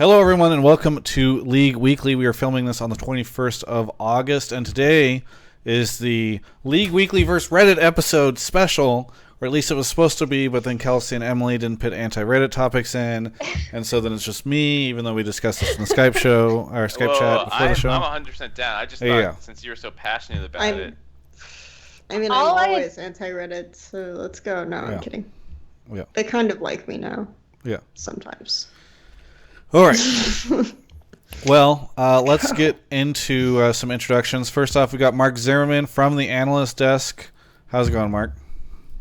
Hello, everyone, and welcome to League Weekly. We are filming this on the 21st of August, and today is the League Weekly vs. Reddit episode special, or at least it was supposed to be, but then Kelsey and Emily didn't put anti-Reddit topics in, and so then it's just me, even though we discussed this in the Skype show, or Skype chat before the show. I'm 100% down. I just thought, since you were so passionate about it. I'm always anti-Reddit, so let's go. No, I'm kidding. Yeah. They kind of like me now. Yeah. Sometimes. All right. Well, let's get into some introductions. First off, we got Mark Zimmerman from the analyst desk. How's it going, Mark?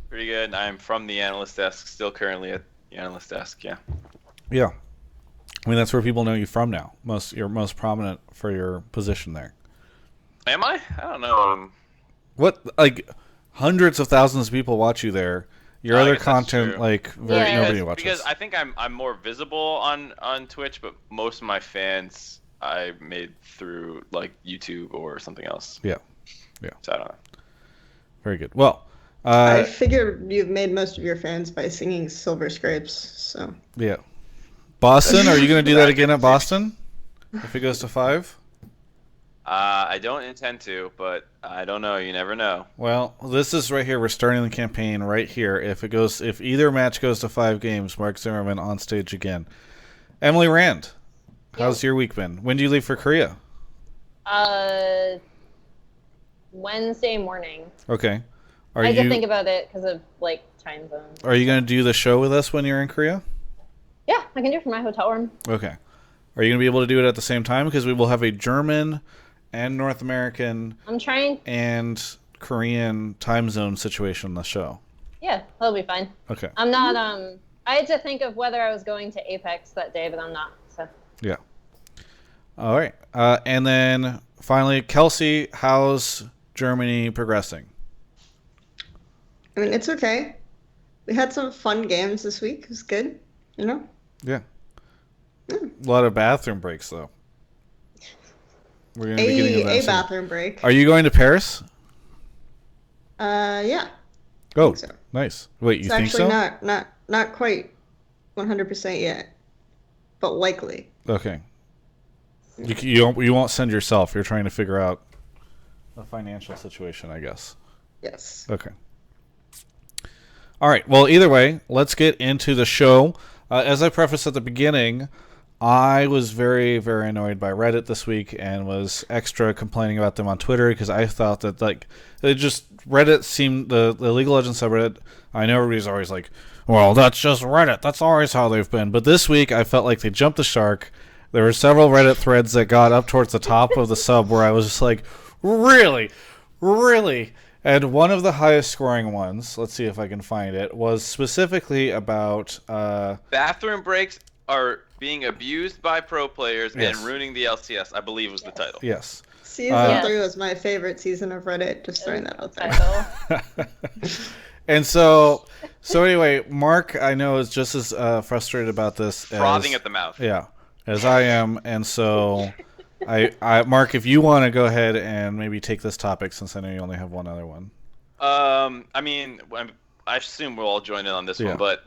Pretty good. I'm from the analyst desk, still currently at the analyst desk, yeah. Yeah. I mean, that's where people know you from now. You're most prominent for your position there. Am I? I don't know. What, hundreds of thousands of people watch you there. Your other content, nobody watches. Because I think I'm more visible on Twitch, but most of my fans I made through YouTube or something else. Yeah. So I don't know. Very good. Well, I figure you've made most of your fans by singing Silver Scrapes. So yeah. Boston, are you going to do that again at Boston if it goes to 5? I don't intend to, but I don't know. You never know. Well, this is right here. We're starting the campaign right here. If either match goes to 5 games, Mark Zimmerman on stage again. Emily Rand, how's your week been? When do you leave for Korea? Wednesday morning. Okay. I had to think about it because of time zones. Are you going to do the show with us when you're in Korea? Yeah, I can do it from my hotel room. Okay. Are you going to be able to do it at the same time? Because we will have a German and North American and Korean time zone situation on the show. Yeah, that'll be fine. Okay. I'm not, I had to think of whether I was going to Apex that day, but I'm not, so. Yeah. All right. And then finally, Kelsey, how's Germany progressing? I mean, it's okay. We had some fun games this week. It was good, Yeah. A lot of bathroom breaks, though. We're going to be getting a bathroom break. Are you going to Paris? Yeah. Oh, so. Nice. Wait, you think so? It's actually not quite 100% yet, but likely. Okay. You won't send yourself. You're trying to figure out a financial situation, I guess. Yes. Okay. All right. Well, either way, let's get into the show. As I prefaced at the beginning, I was very, very annoyed by Reddit this week and was extra complaining about them on Twitter because I thought that Reddit seemed the League of Legends subreddit. I know everybody's always like, well, that's just Reddit. That's always how they've been. But this week I felt like they jumped the shark. There were several Reddit threads that got up towards the top of the sub where I was just like, really? And one of the highest scoring ones, let's see if I can find it, was specifically about bathroom breaks are being abused by pro players and ruining the LCS, I believe was the title. Yes. Season 3 was my favorite season of Reddit, just throwing that out there. And so anyway, Mark, I know, is just as frustrated about this. Frothing at the mouth. Yeah, as I am. And so, Mark, if you want to go ahead and maybe take this topic, since I know you only have one other one. I mean, I assume we'll all join in on this one, but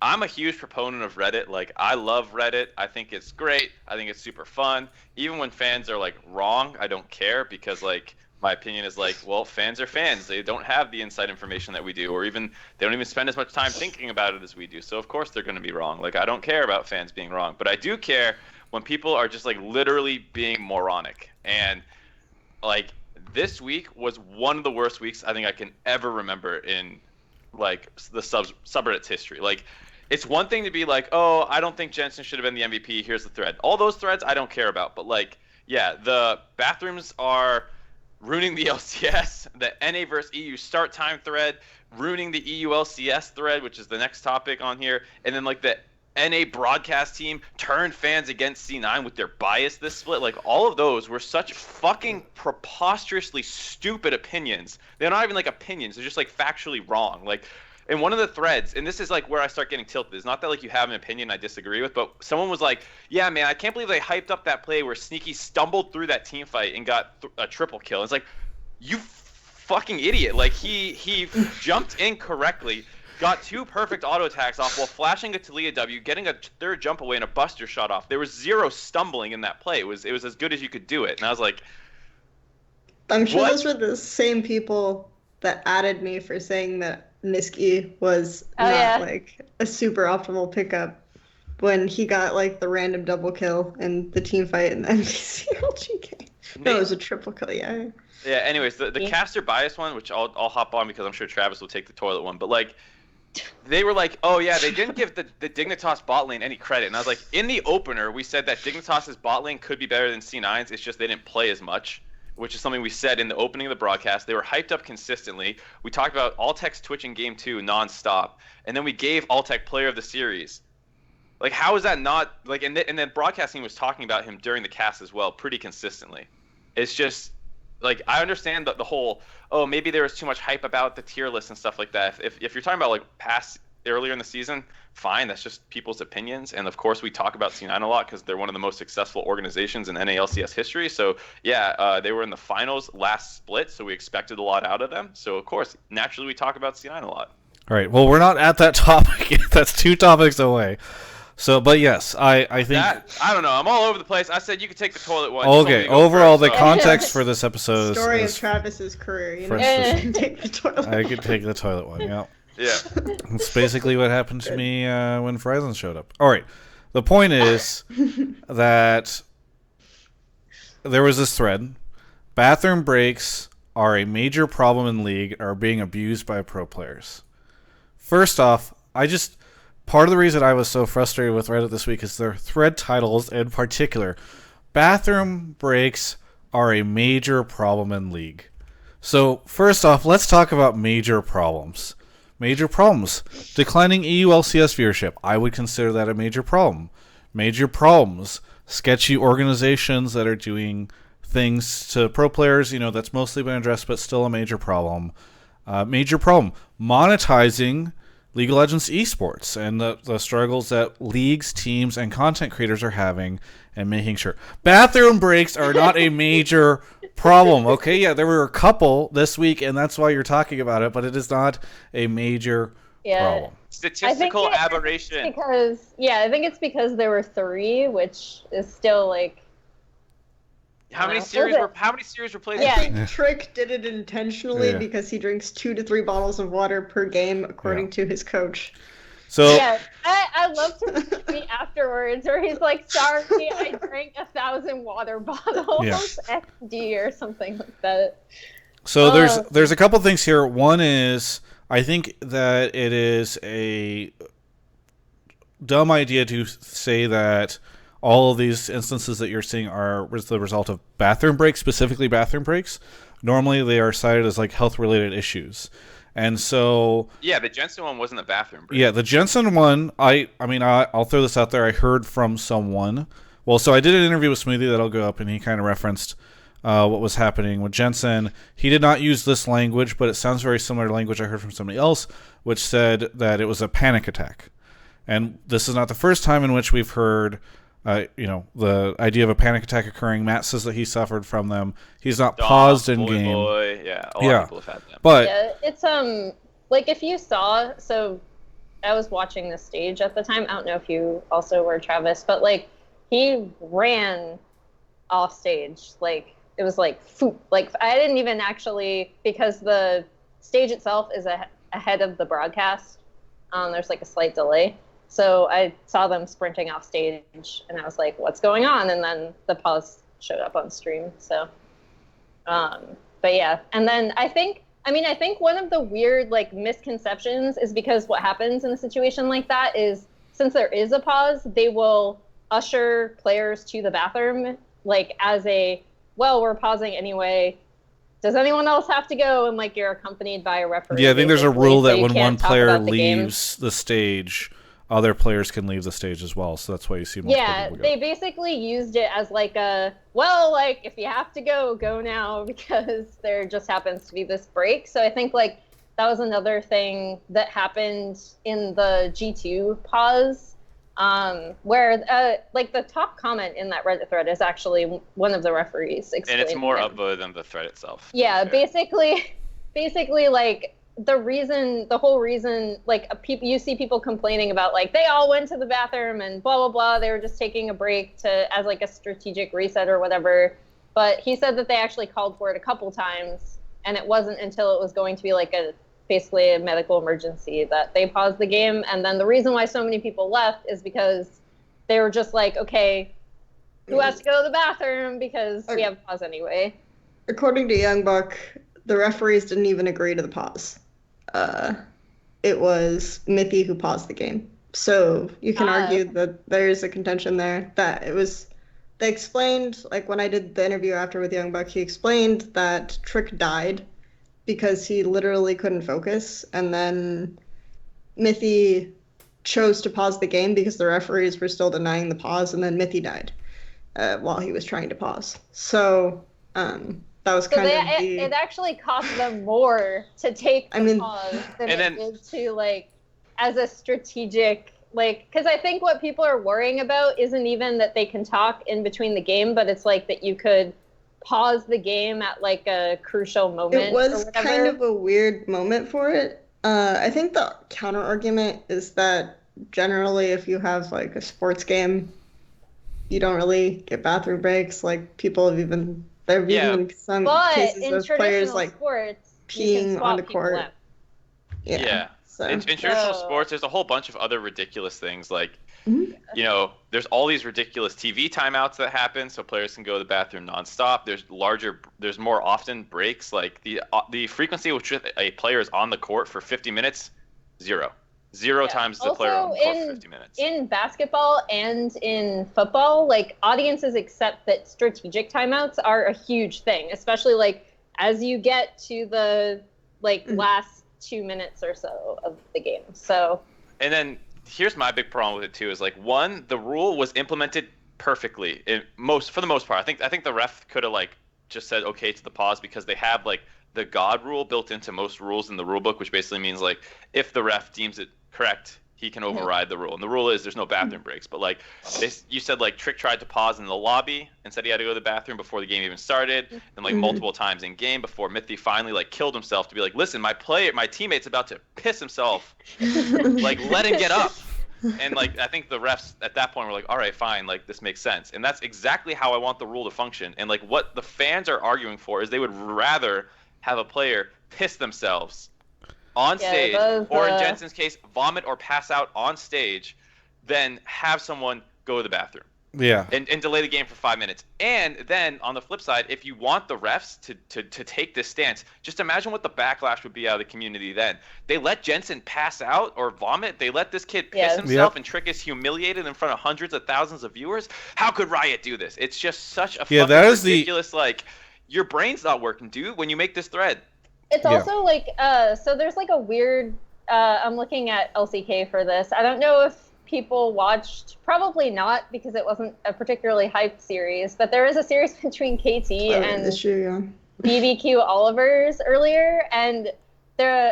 I'm a huge proponent of Reddit. I love Reddit. I think it's great. I think it's super fun. Even when fans are wrong, I don't care because my opinion is well, fans are fans. They don't have the inside information that we do, or even they don't even spend as much time thinking about it as we do. So of course they're going to be wrong. I don't care about fans being wrong, but I do care when people are just literally being moronic. And this week was one of the worst weeks I think I can ever remember in the subreddit's history. It's one thing to be oh, I don't think Jensen should have been the MVP. Here's the thread. All those threads I don't care about. But the bathrooms are ruining the LCS. The NA versus EU start time thread ruining the EU LCS thread, which is the next topic on here. And then the NA broadcast team turned fans against C9 with their bias this split. All of those were such fucking preposterously stupid opinions. They're not even opinions. They're just factually wrong. In one of the threads, and this is where I start getting tilted. It's not that you have an opinion I disagree with, but someone was yeah, man, I can't believe they hyped up that play where Sneaky stumbled through that team fight and got a triple kill. It's you fucking idiot. He jumped in correctly, got 2 perfect auto attacks off while flashing a Talia W, getting a 3rd jump away and a buster shot off. There was 0 stumbling in that play. It was as good as you could do it. And I was like, I'm sure what? those were the same people that added me for saying that Niski was not like a super optimal pickup when he got like the random double kill in the team fight in the MVC LGK. No, it was a triple kill, yeah. Yeah, anyways, the caster bias one, which I'll hop on because I'm sure Travis will take the toilet one, but like, they were like, oh yeah, they didn't give the Dignitas bot lane any credit. And I was like, in the opener, we said that Dignitas's bot lane could be better than C9's, it's just they didn't play as much, which is something we said in the opening of the broadcast. They were hyped up consistently. We talked about Altec's Twitch in Game 2 nonstop, and then we gave Altec Player of the Series. Like, how is that not, like, and then broadcasting was talking about him during the cast as well, pretty consistently. It's just, like, I understand the whole, oh, maybe there was too much hype about the tier list and stuff like that. If you're talking about, like, earlier in the season, fine, that's just people's opinions. And, of course, we talk about C9 a lot because they're one of the most successful organizations in NA LCS history. So, yeah, they were in the finals last split, so we expected a lot out of them. So, of course, naturally we talk about C9 a lot. All right, well, we're not at that topic yet. That's 2 topics away. So, but yes, I think... I don't know. I'm all over the place. I said you could take the toilet one. Okay, overall, the context for this episode Story is... of Travis's career, you know? I Take the toilet. I could take the toilet one, yeah. Yeah. That's basically what happened to me when Verizon showed up. All right, the point is that there was this thread. Bathroom breaks are a major problem in League and are being abused by pro players. First off, part of the reason I was so frustrated with Reddit this week is their thread titles in particular. Bathroom breaks are a major problem in League. So, first off, let's talk about major problems. Major problems. Declining EU LCS viewership. I would consider that a major problem. Major problems. Sketchy organizations that are doing things to pro players, that's mostly been addressed, but still a major problem. Major problem. Monetizing League of Legends esports and the struggles that leagues, teams, and content creators are having and making sure. Bathroom breaks are not a major problem. Okay, yeah, there were a couple this week, and that's why you're talking about it, but it is not a major problem. Statistical aberration. I think it's because there were 3, which is still like... How many series were played? I think Trick did it intentionally because he drinks 2 to 3 bottles of water per game, according to his coach. So I love to tweet afterwards where he's like, "Sorry, I drank 1,000 water bottles, XD or something like that." So there's a couple things here. One is I think that it is a dumb idea to say that all of these instances that you're seeing are the result of bathroom breaks, specifically bathroom breaks. Normally they are cited as like health-related issues. And so... Yeah, the Jensen one wasn't a bathroom break. Yeah, the Jensen one, I'll throw this out there. I heard from someone. Well, so I did an interview with Smoothie that'll go up, and he kind of referenced what was happening with Jensen. He did not use this language, but it sounds very similar to language I heard from somebody else, which said that it was a panic attack. And this is not the first time in which we've heard... the idea of a panic attack occurring. Matt says that he suffered from them. He's not paused in game. A lot of people have had them. But it's like if you saw. So I was watching this stage at the time. I don't know if you also were, Travis, but like he ran off stage. Like it was like foop. Like I didn't even actually, because the stage itself is ahead of the broadcast. There's like a slight delay. So I saw them sprinting off stage, and I was like, what's going on? And then the pause showed up on stream. So, but yeah. And then I think one of the weird, like, misconceptions is because what happens in a situation like that is, since there is a pause, they will usher players to the bathroom, like, as we're pausing anyway. Does anyone else have to go? And, like, you're accompanied by a referee. Yeah, I think there's a rule that when one player leaves the stage... other players can leave the stage as well, so that's why you see more people go. They basically used it as like if you have to go now, because there just happens to be this break. So I think like that was another thing that happened in the G2 pause, where like the top comment in that Reddit thread is actually one of the referees explaining. And it's more upvoted than the thread itself. Yeah, basically like the whole reason, like, you see people complaining about, like, they all went to the bathroom and blah, blah, blah. They were just taking a break as like a strategic reset or whatever. But he said that they actually called for it a couple times, and it wasn't until it was going to be like basically a medical emergency that they paused the game. And then the reason why so many people left is because they were just like, okay, who has to go to the bathroom, because we have pause anyway. According to Young Buck, the referees didn't even agree to the pause. It was Mithy who paused the game. So you can argue that there's a contention there that it was. They explained, like when I did the interview after with Young Buck, he explained that Trick died because he literally couldn't focus, and then Mithy chose to pause the game because the referees were still denying the pause, and then Mithy died while he was trying to pause. So that was it actually cost them more to take the pause than it did to, like, as a strategic, like, because I think what people are worrying about isn't even that they can talk in between the game, but it's like that you could pause the game at like a crucial moment. It was kind of a weird moment for it. I think the counter argument is that generally if you have like a sports game, you don't really get bathroom breaks. Like people have even been some cases of players like sports, peeing on the court. Yeah. So. In traditional sports, there's a whole bunch of other ridiculous things. Like, you know, there's all these ridiculous TV timeouts that happen, so players can go to the bathroom nonstop. There's more often breaks. Like the frequency with which a player is on the court for 50 minutes, zero times the player on the court for 50 minutes. In basketball and in football, like audiences accept that strategic timeouts are a huge thing, especially like as you get to the last 2 minutes or so of the game. So, and then here's my big problem with it too: is like, one, the rule was implemented perfectly for the most part. I think the ref could have like just said okay to the pause, because they have like the God rule built into most rules in the rule book, which basically means like if the ref deems it correct, he can override the rule. And the rule is there's no bathroom breaks. But like you said, like Trick tried to pause in the lobby and said he had to go to the bathroom before the game even started, and like multiple times in game before Mithy finally like killed himself to be like, listen, my teammate's about to piss himself, like let him get up. And like I think the refs at that point were like, all right, fine, like this makes sense. And that's exactly how I want the rule to function. And like what the fans are arguing for is they would rather have a player piss themselves on stage, or in Jensen's case, vomit or pass out on stage, than have someone go to the bathroom. Yeah. And delay the game for 5 minutes. And then on the flip side, if you want the refs to take this stance, just imagine what the backlash would be out of the community then. They let Jensen pass out or vomit. They let this kid piss himself, and Trick is humiliated in front of hundreds of thousands of viewers. How could Riot do this? It's just such a fucking ridiculous, like, your brain's not working, dude, when you make this thread. It's also like, so there's like a weird, I'm looking at LCK for this. I don't know if people watched, probably not, because it wasn't a particularly hyped series, but there is a series between KT and BBQ Olivers earlier, and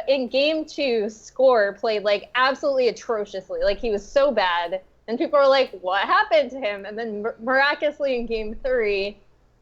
in game 2, Score played like absolutely atrociously. Like he was so bad, and people were like, what happened to him? And then miraculously in game 3,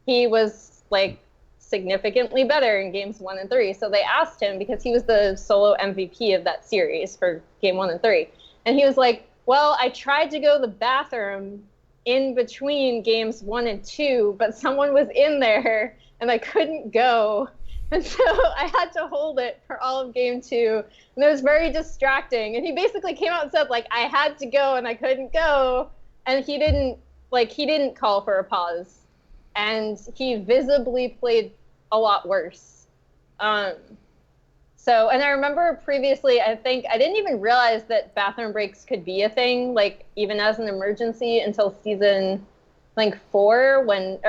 he was like significantly better in games 1 and 3. So they asked him, because he was the solo MVP of that series for game 1 and 3. And he was like, well, I tried to go to the bathroom in between games 1 and 2, but someone was in there and I couldn't go. And so I had to hold it for all of game 2. And it was very distracting. And he basically came out and said, like, I had to go and I couldn't go. And he didn't call for a pause. And he visibly played a lot worse. So, and I remember previously, I think I didn't even realize that bathroom breaks could be a thing, like even as an emergency, until season like 4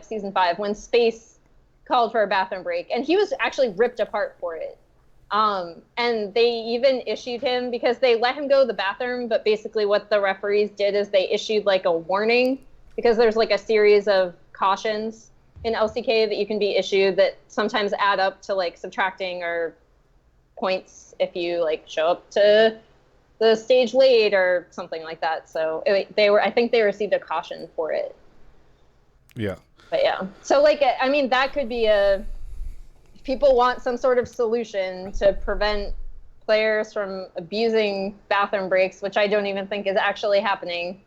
season 5, when Space called for a bathroom break, and he was actually ripped apart for it. And they even issued him, because they let him go to the bathroom, but basically what the referees did is they issued like a warning, because there's like a series of cautions in LCK that you can be issued that sometimes add up to like subtracting or points if you like show up to the stage late or something like that. So I think they received a caution for it. Yeah. But yeah, so like, I mean, that could be a people want some sort of solution to prevent players from abusing bathroom breaks, which I don't even think is actually happening.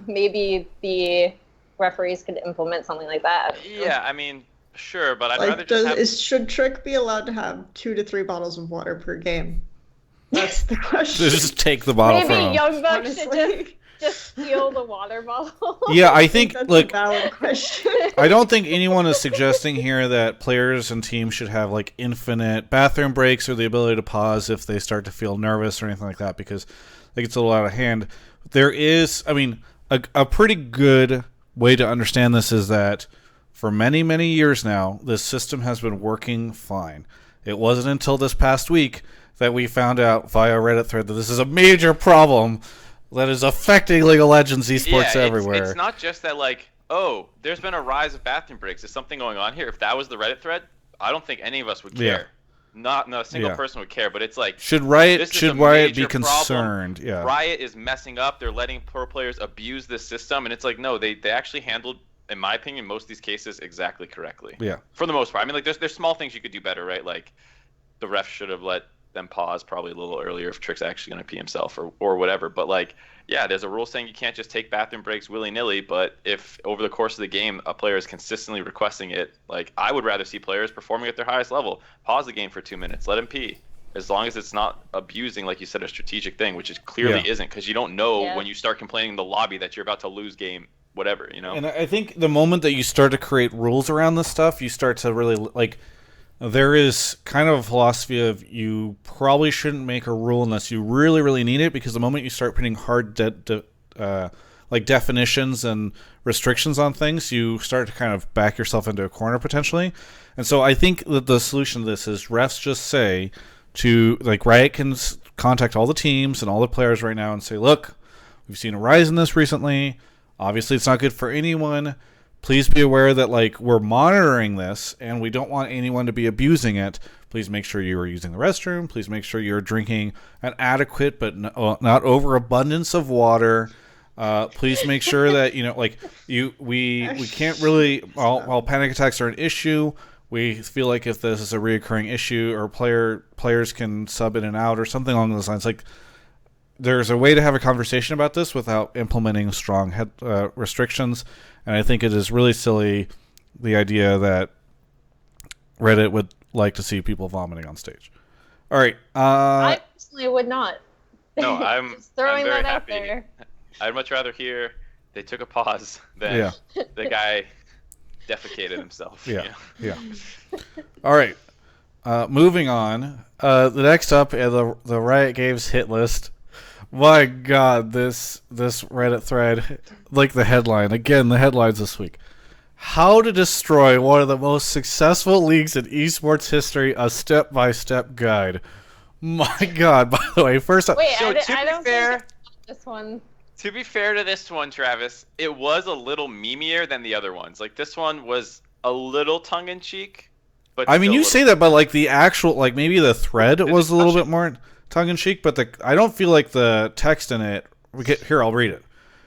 Maybe the referees could implement something like that. Yeah, I mean, sure, but I'd like, rather just have... should Trick be allowed to have 2 to 3 bottles of water per game? That's the question. Just take the bottle from him. Maybe Young Bucks should just steal the water bottle. Yeah, I think that's like a valid question. I don't think anyone is suggesting here that players and teams should have like infinite bathroom breaks or the ability to pause if they start to feel nervous or anything like that, because it gets a little out of hand. There is, I mean, a pretty good way to understand this is that for many, many years now, this system has been working fine. It wasn't until this past week that we found out via Reddit thread that this is a major problem that is affecting League of Legends esports everywhere. It's not just that, like, oh, there's been a rise of bathroom breaks. Is something going on here? If that was the Reddit thread, I don't think any of us would care. Yeah. Not a single person would care. But it's like, should Riot be concerned? Problem. Yeah. Riot is messing up. They're letting pro players abuse this system, and it's like, no, they actually handled, in my opinion, most of these cases exactly correctly. Yeah. For the most part, I mean, like, there's small things you could do better, right? Like, the ref should have let them pause probably a little earlier if Trick's actually going to pee himself or whatever. But like, yeah, there's a rule saying you can't just take bathroom breaks willy-nilly, but if over the course of the game a player is consistently requesting it, like, I would rather see players performing at their highest level. Pause the game for 2 minutes, let him pee. As long as it's not abusing, like you said, a strategic thing, which it clearly isn't, because you don't know when you start complaining in the lobby that you're about to lose game, whatever, you know? And I think the moment that you start to create rules around this stuff, you start to really, like, there is kind of a philosophy of you probably shouldn't make a rule unless you really, really need it, because the moment you start putting hard like definitions and restrictions on things, you start to kind of back yourself into a corner potentially. And so I think that the solution to this is refs just say to, like, Riot can contact all the teams and all the players right now and say, look, we've seen a rise in this recently. Obviously, it's not good for anyone. Please be aware that, like, we're monitoring this and we don't want anyone to be abusing it. Please make sure you are using the restroom. Please make sure you're drinking an adequate but not overabundance of water. Please make sure that, you know, like, we can't really, while panic attacks are an issue, we feel like if this is a reoccurring issue or players can sub in and out or something along those lines, like, there's a way to have a conversation about this without implementing strong restrictions. And I think it is really silly, the idea that Reddit would like to see people vomiting on stage. All right. I personally would not. No, I'm just throwing I'm very that out happy. there. I'd much rather hear they took a pause than the guy defecated himself. Yeah. All right. Moving on. The next up, the Riot Games hit list. My God, this Reddit thread, like the headline. Again, the headlines this week. How to destroy one of the most successful leagues in esports history, a step-by-step guide. My God, by the way, first... Wait, so I don't think this one... To be fair to this one, Travis, it was a little memeier than the other ones. Like, this one was a little tongue-in-cheek, but I mean, you say that, but, like, the actual... Like, maybe the thread was a little bit more tongue-in-cheek, but I don't feel like the text in it... Here, I'll read it.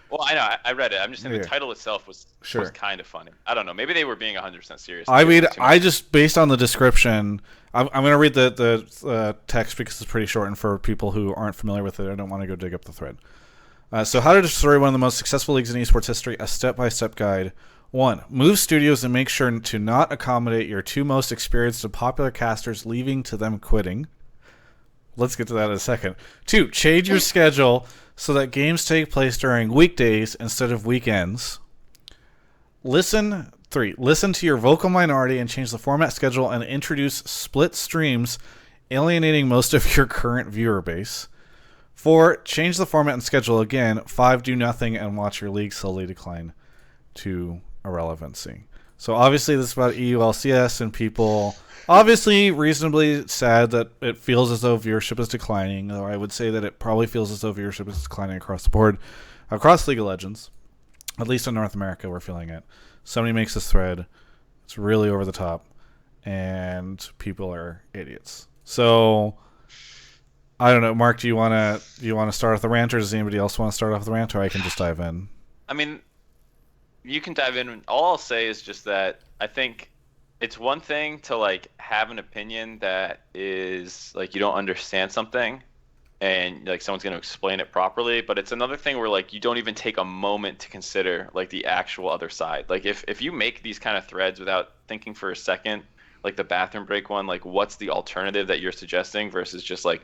Well, I know, I read it. I'm just saying the title itself was kind of funny. I don't know. Maybe they were being 100% serious. I mean, I just, based on the description, I'm going to read the text because it's pretty short, and for people who aren't familiar with it, I don't want to go dig up the thread. So how to destroy one of the most successful leagues in esports history, a step-by-step guide. 1. Move studios and make sure to not accommodate your 2 most experienced and popular casters, leaving to them quitting. Let's get to that in a second. 2. Change your schedule so that games take place during weekdays instead of weekends. 3. Listen to your vocal minority and change the format schedule and introduce split streams, alienating most of your current viewer base. 4. Change the format and schedule again. 5. Do nothing and watch your league slowly decline to irrelevancy. So obviously this is about EU LCS and people obviously reasonably sad that it feels as though viewership is declining, or I would say that it probably feels as though viewership is declining across the board, across League of Legends. At least in North America, we're feeling it. Somebody makes this thread. It's really over the top, and people are idiots. So I don't know, Mark. Do you want to start off the rant, or does anybody else want to start off the rant, or I can just dive in? I mean, you can dive in. All I'll say is just that I think it's one thing to like have an opinion that is like you don't understand something and like someone's going to explain it properly, but it's another thing where like you don't even take a moment to consider like the actual other side. Like if you make these kind of threads without thinking for a second, like the bathroom break one, like what's the alternative that you're suggesting versus just like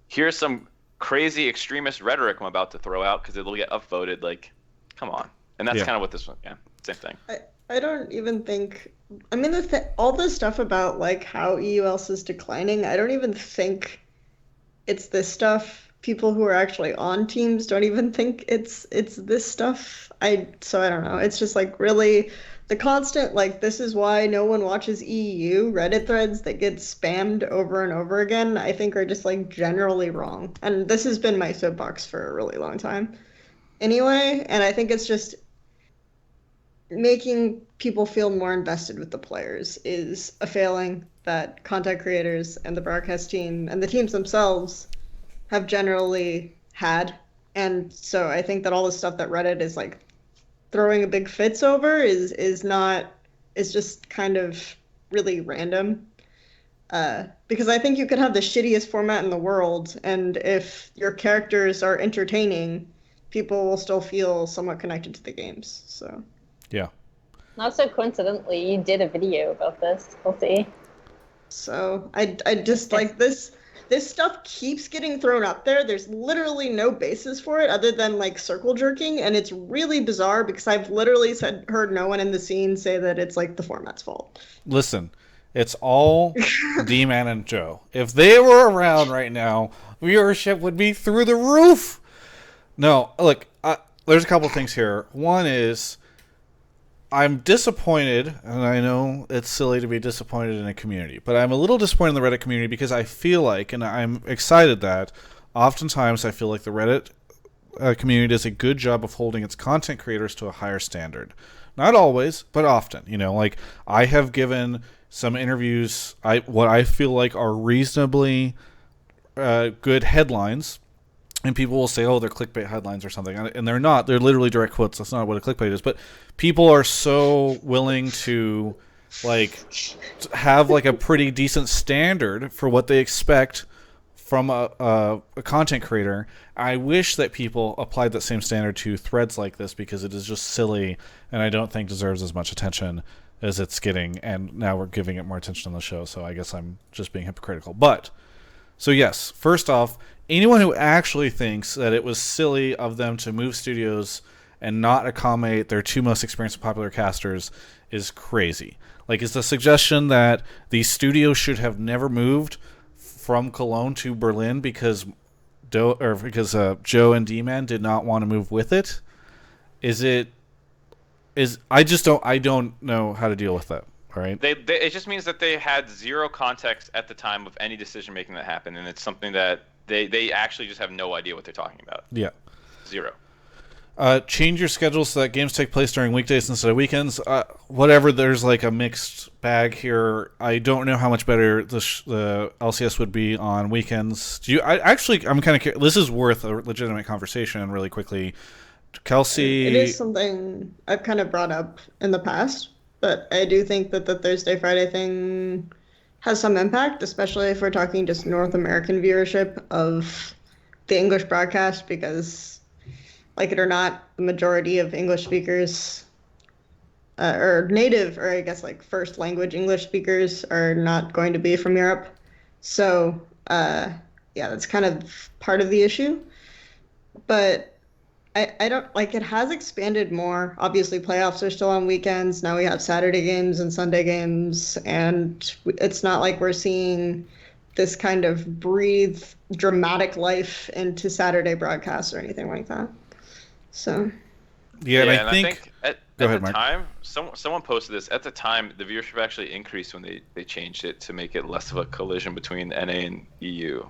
here's some crazy extremist rhetoric I'm about to throw out because it'll get upvoted. Like, come on. And that's kind of what this one, same thing. I don't even think, I mean, all this stuff about like how EU LCS is declining, I don't even think it's this stuff. People who are actually on teams don't even think it's this stuff. So I don't know. It's just like really the constant, like, this is why no one watches EU Reddit threads that get spammed over and over again, I think are just like generally wrong. And this has been my soapbox for a really long time anyway. And I think it's just making people feel more invested with the players is a failing that content creators and the broadcast team and the teams themselves have generally had. And so I think that all the stuff that Reddit is like throwing a big fits over is just kind of really random. Because I think you could have the shittiest format in the world, and if your characters are entertaining, people will still feel somewhat connected to the games. So yeah. Not so coincidentally, you did a video about this. We'll see. So I just like this stuff keeps getting thrown up there. There's literally no basis for it other than like circle jerking, and it's really bizarre because I've literally heard no one in the scene say that it's like the format's fault. Listen, it's all D-Man and Joe. If they were around right now, viewership would be through the roof. No, look, there's a couple things here. One is I'm disappointed, and I know it's silly to be disappointed in a community, but I'm a little disappointed in the Reddit community because I feel like, and I'm excited that, oftentimes I feel like the Reddit community does a good job of holding its content creators to a higher standard. Not always, but often. You know, like, I have given some interviews, what I feel like are reasonably good headlines, and people will say, oh, they're clickbait headlines or something. And they're not. They're literally direct quotes. That's not what a clickbait is. But people are so willing to, like, have, like, a pretty decent standard for what they expect from a content creator. I wish that people applied that same standard to threads like this because it is just silly and I don't think deserves as much attention as it's getting. And now we're giving it more attention on the show. So I guess I'm just being hypocritical. But, so yes, first off, anyone who actually thinks that it was silly of them to move studios and not accommodate their two most experienced and popular casters is crazy. Like, is the suggestion that the studio should have never moved from Cologne to Berlin because Joe and D-Man did not want to move with it? I don't know how to deal with that. All right. It just means that they had zero context at the time of any decision making that happened, and it's something that they actually just have no idea what they're talking about. Yeah. Zero. Change your schedule so that games take place during weekdays instead of weekends. Whatever, there's like a mixed bag here. I don't know how much better the LCS would be on weekends. I'm kind of curious. This is worth a legitimate conversation really quickly. Kelsey... It is something I've kind of brought up in the past, but I do think that the Thursday-Friday thing has some impact, especially if we're talking just North American viewership of the English broadcast, because, like it or not, the majority of English speakers, or native, or I guess like first language English speakers, are not going to be from Europe. So, yeah, that's kind of part of the issue. But I don't, like, it has expanded more. Obviously, playoffs are still on weekends. Now we have Saturday games and Sunday games, and it's not like we're seeing this kind of breathe dramatic life into Saturday broadcasts or anything like that. So, yeah, and I think at the time, someone posted this. At the time, the viewership actually increased when they changed it to make it less of a collision between NA and EU.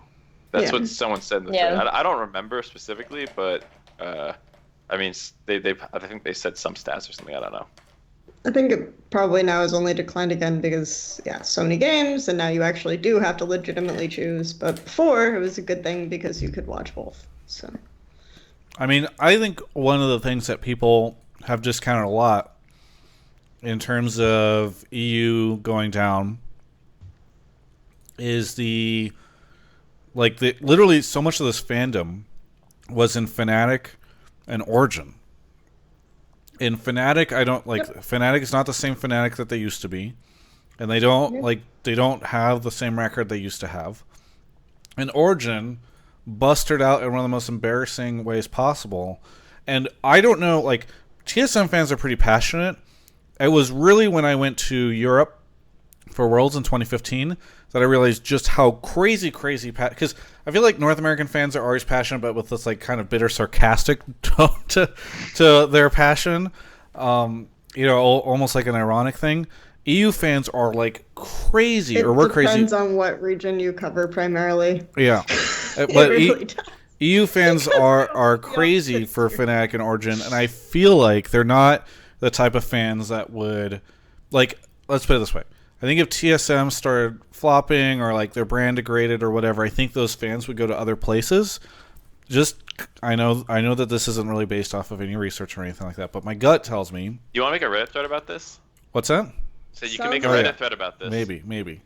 That's what someone said in the thread. I don't remember specifically, but I mean, I think they said some stats or something. I don't know. I think it probably now has only declined again because, so many games, and now you actually do have to legitimately choose. But before, it was a good thing because you could watch both. So, I mean, I think one of the things that people have discounted a lot in terms of EU going down is literally so much of this fandom was in Fnatic and Origin. In Fnatic, I don't like Fnatic is not the same Fnatic that they used to be, and they don't have the same record they used to have. And Origin busted out in one of the most embarrassing ways possible. And I don't know, like, TSM fans are pretty passionate. It was really when I went to Europe for Worlds in 2015 that I realized just how crazy because I feel like North American fans are always passionate, but with this like kind of bitter, sarcastic tone to their passion, almost like an ironic thing. EU fans are like crazy, or we're crazy. It depends on what region you cover primarily. Yeah, but really EU fans are crazy for Fnatic and Origin, and I feel like they're not the type of fans that would like. Let's put it this way. I think if TSM started flopping or like their brand degraded or whatever, I think those fans would go to other places. I know that this isn't really based off of any research or anything like that, but my gut tells me. You want to make a Reddit thread about this? What's that? So you can make a Reddit thread about this. Maybe.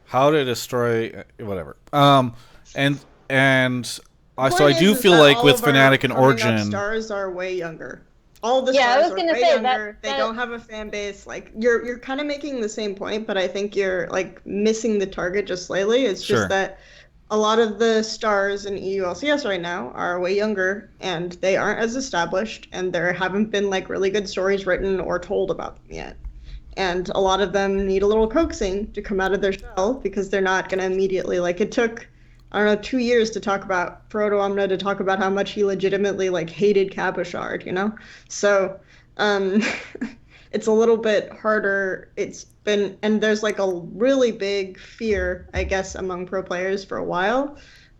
How to destroy whatever. So I do feel like with Fnatic and Origin, stars are way younger. All the stars are way younger. They don't have a fan base. Like you're kind of making the same point, but I think you're like missing the target just slightly. It's just that a lot of the stars in EU LCS right now are way younger, and they aren't as established, and there haven't been like really good stories written or told about them yet. And a lot of them need a little coaxing to come out of their shell because they're not going to immediately, like, it took, I don't know, 2 years to talk about Proto Omna, to talk about how much he legitimately, like, hated Cabochard, you know? So, it's a little bit harder. It's been, and there's, like, a really big fear, I guess, among pro players for a while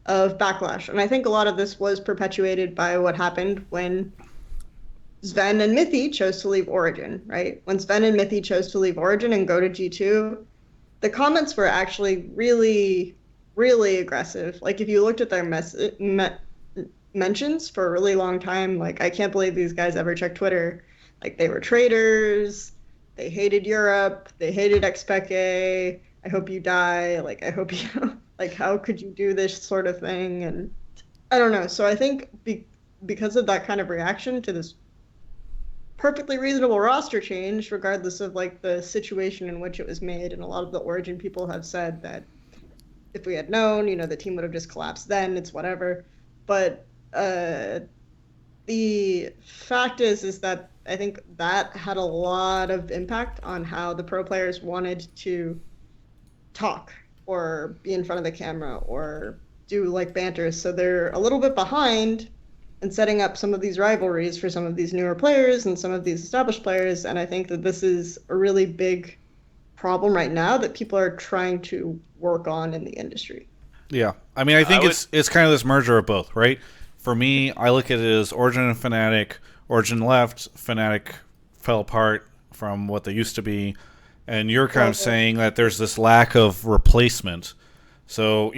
of backlash. And I think a lot of this was perpetuated by what happened when Sven and Mithy chose to leave Origin, right? When Sven and Mithy chose to leave Origin and go to G2, the comments were actually really, really aggressive. Like, if you looked at their mentions for a really long time, like, I can't believe these guys ever checked Twitter. Like, they were traitors, they hated Europe, they hated XPK, I hope you die, like, I hope you, like, how could you do this sort of thing? And I don't know. So I think because of that kind of reaction to this perfectly reasonable roster change, regardless of like the situation in which it was made, and a lot of the Origin people have said that if we had known, the team would have just collapsed then, it's whatever. But the fact is that I think that had a lot of impact on how the pro players wanted to talk or be in front of the camera or do like banters. So they're a little bit behind and setting up some of these rivalries for some of these newer players and some of these established players. And I think that this is a really big problem right now that people are trying to work on in the industry. Yeah. I mean, I think it's kind of this merger of both, right? For me, I look at it as Origin and Fnatic. Origin left, Fnatic fell apart from what they used to be. And you're kind of saying that there's this lack of replacement. So,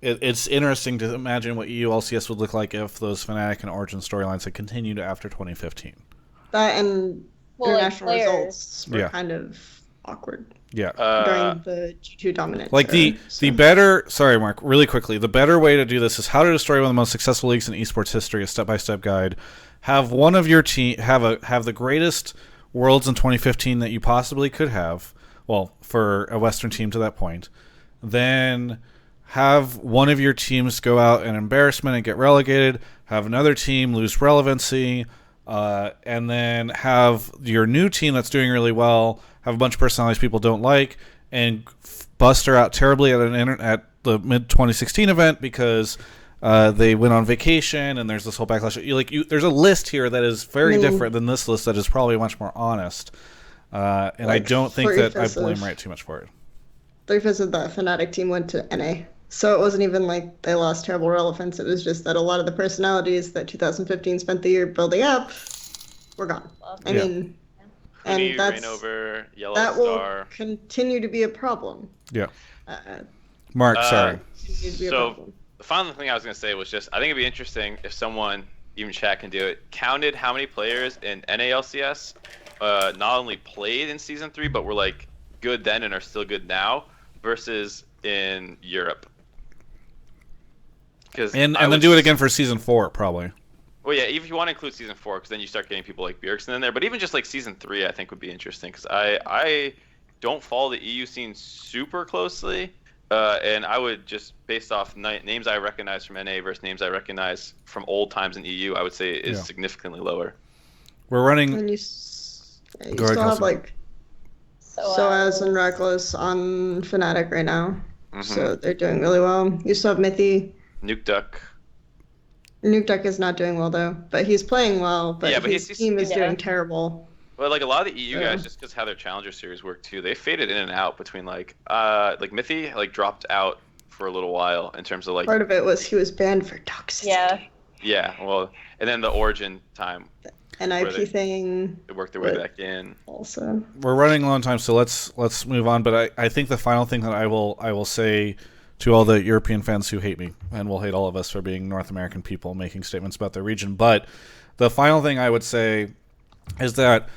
it's interesting to imagine what EU LCS would look like if those Fnatic and Origin storylines had continued after 2015. That and international results were kind of awkward. Yeah. During the G2 dominance. Like the better, sorry Mark, really quickly, the better way to do this is how to destroy one of the most successful leagues in esports history, a step-by-step guide. Have one of your team have the greatest Worlds in 2015 that you possibly could have. Well, for a Western team to that point. Then have one of your teams go out in embarrassment and get relegated, have another team lose relevancy, and then have your new team that's doing really well have a bunch of personalities people don't like, and bust her out terribly at the mid-2016 event because they went on vacation, and there's this whole backlash. There's a list here that is very different than this list that is probably much more honest, and I don't think that I blame Riot too much for it. 3/5 of that Fnatic team went to NA. So it wasn't even like they lost terrible relevance. It was just that a lot of the personalities that 2015 spent the year building up were gone. I mean, and Rainover, Yellow that Star. will continue to be a problem. Yeah. Mark, sorry. So the final thing I was going to say was just, I think it'd be interesting if someone, even chat can do it, counted how many players in NA LCS not only played in season 3, but were like good then and are still good now, versus in Europe. And then do it again for season 4 probably. Well, yeah, if you want to include season 4, because then you start getting people like Bjergsen in there. But even just like season 3, I think would be interesting, because I don't follow the EU scene super closely, and I would just, based off names I recognize from NA versus names I recognize from old times in EU, I would say is significantly lower. We're running. And you still have like SOAS and Reckless on Fnatic right now, so they're doing really well. You still have Mithy. Nuke Duck. Nuke Duck is not doing well though, but he's playing well. But his team is doing terrible. Well, like a lot of the EU guys, just because how their Challenger series work too, they faded in and out between like Mithy like dropped out for a little while in terms of like. Part of it was he was banned for toxicity. Yeah. Yeah, well, and then the Origin time. NIP thing. They worked their way back in. Also. We're running low on time, so let's move on. But I think the final thing that I will say to all the European fans who hate me, and will hate all of us for being North American people making statements about their region, but the final thing I would say is that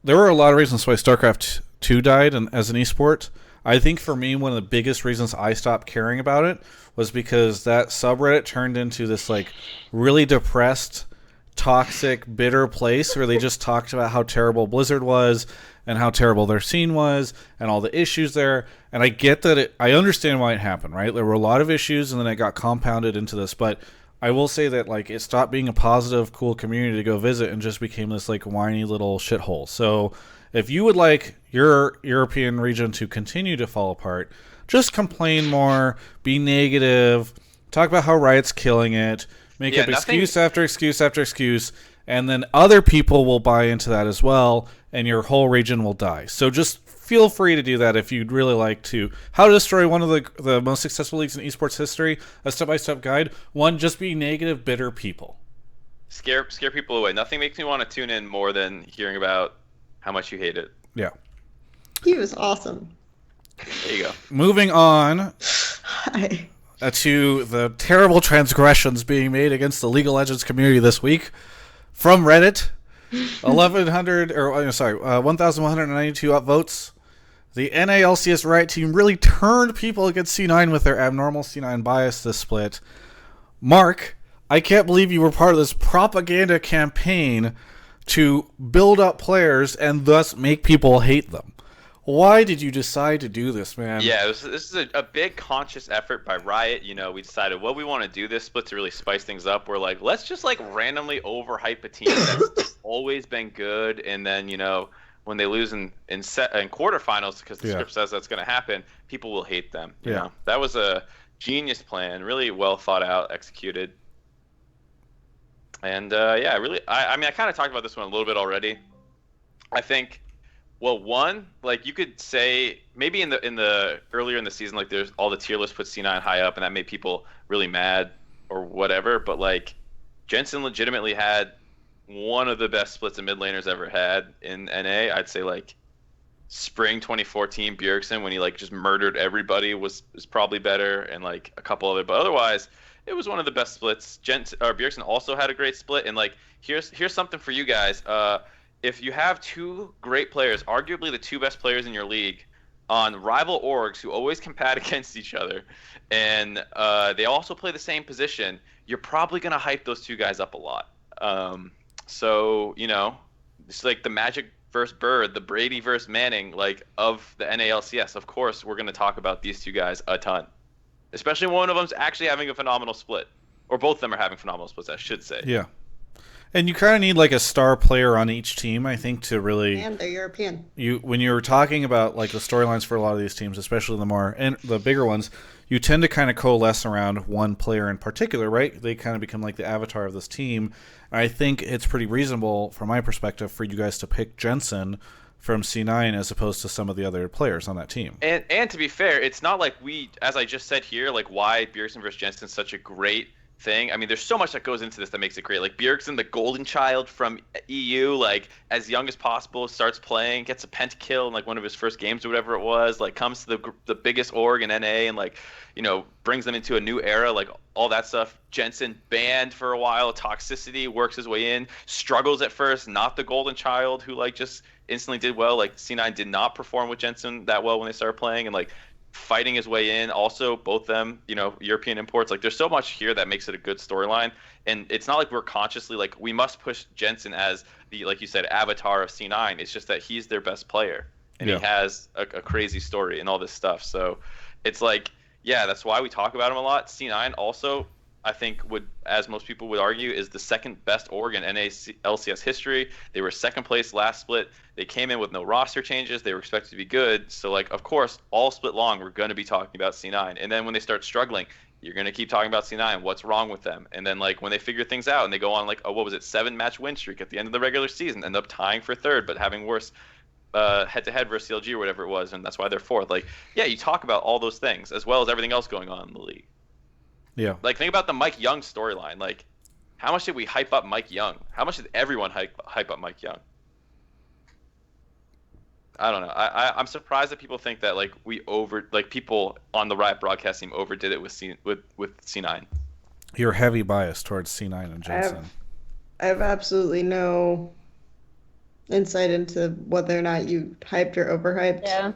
there were a lot of reasons why StarCraft 2 died as an esport. I think for me, one of the biggest reasons I stopped caring about it was because that subreddit turned into this like really depressed, toxic, bitter place where they just talked about how terrible Blizzard was and how terrible their scene was and all the issues there. And I get that I understand why it happened, right? There were a lot of issues and then it got compounded into this, but I will say that like it stopped being a positive, cool community to go visit and just became this like whiny little shithole. So if you would like your European region to continue to fall apart, just complain more, be negative, talk about how Riot's killing it, make up excuse after excuse after excuse, and then other people will buy into that as well, and your whole region will die. So just feel free to do that if you'd really like to. How to destroy one of the most successful leagues in esports history, a step-by-step guide. 1, just be negative, bitter people. Scare people away. Nothing makes me want to tune in more than hearing about how much you hate it. Yeah. He was awesome. There you go. Moving on. Hi. To the terrible transgressions being made against the League of Legends community this week from Reddit. 1,192 upvotes. The NA LCS Riot team really turned people against C9 with their abnormal C9 bias this split. Mark, I can't believe you were part of this propaganda campaign to build up players and thus make people hate them. Why did you decide to do this, man? Yeah, this is a big conscious effort by Riot. You know, we decided what we want to do this split to really spice things up. We're like, let's just like randomly overhype a team that's always been good, and then you know when they lose in quarterfinals because the script says that's going to happen, people will hate them. You know? That was a genius plan, really well thought out, executed. And I mean, I kind of talked about this one a little bit already. I think. Well, one, like you could say maybe in the earlier in the season, like there's all the tier lists put C9 high up, and that made people really mad or whatever. But like Jensen legitimately had one of the best splits a mid laners ever had in NA. I'd say like spring 2014 Bjergsen when he like just murdered everybody was probably better, and like a couple other. But otherwise, it was one of the best splits. Bjergsen also had a great split, and like here's something for you guys. If you have 2 great players, arguably the 2 best players in your league, on rival orgs who always combat against each other, and they also play the same position, you're probably going to hype those 2 guys up a lot. So, you know, it's like the Magic versus Bird, the Brady versus Manning, like, of the NALCS. Of course, we're going to talk about these 2 guys a ton, especially one of them's actually having a phenomenal split. Or both of them are having phenomenal splits, I should say. Yeah. And you kind of need like a star player on each team, I think, to really. And they're European. When you're talking about like the storylines for a lot of these teams, especially the bigger ones, you tend to kind of coalesce around one player in particular, right? They kind of become like the avatar of this team. And I think it's pretty reasonable, from my perspective, for you guys to pick Jensen from C9 as opposed to some of the other players on that team. And to be fair, it's not like we, as I just said here, like why Bjergsen versus Jensen is such a great thing. I mean, there's so much that goes into this that makes it great. Like Bjergsen, the golden child from EU, like as young as possible, starts playing, gets a pentakill in like one of his first games or whatever it was, like comes to the biggest org in NA and like, you know, brings them into a new era, like all that stuff. Jensen banned for a while, toxicity, works his way in, struggles at first, not the golden child who like just instantly did well. Like C9 did not perform with Jensen that well when they started playing, and like fighting his way in. Also, both them, you know, European imports. Like, there's so much here that makes it a good storyline. And it's not like we're consciously like we must push Jensen as the, like you said, avatar of C9. It's just that he's their best player, and he has a crazy story and all this stuff. So it's like, yeah, that's why we talk about him a lot. C9 also, I think, would, as most people would argue, is the second best org in NA LCS history. They were second place last split. They came in with no roster changes. They were expected to be good. So, like, of course, all split long, we're going to be talking about C9. And then when they start struggling, you're going to keep talking about C9. What's wrong with them? And then, like, when they figure things out and they go on, like, 7-match win streak at the end of the regular season, end up tying for third, but having worse head-to-head versus CLG or whatever it was, and that's why they're fourth. Like, yeah, you talk about all those things, as well as everything else going on in the league. Yeah. Like, think about the Mike Young storyline. Like, how much did we hype up Mike Young? How much did everyone hype up Mike Young? I don't know. I'm surprised that people think that, like, people on the Riot broadcast team overdid it with C9. You're heavy bias towards C9 and Jensen. I have absolutely no insight into whether or not you hyped or overhyped. Yeah.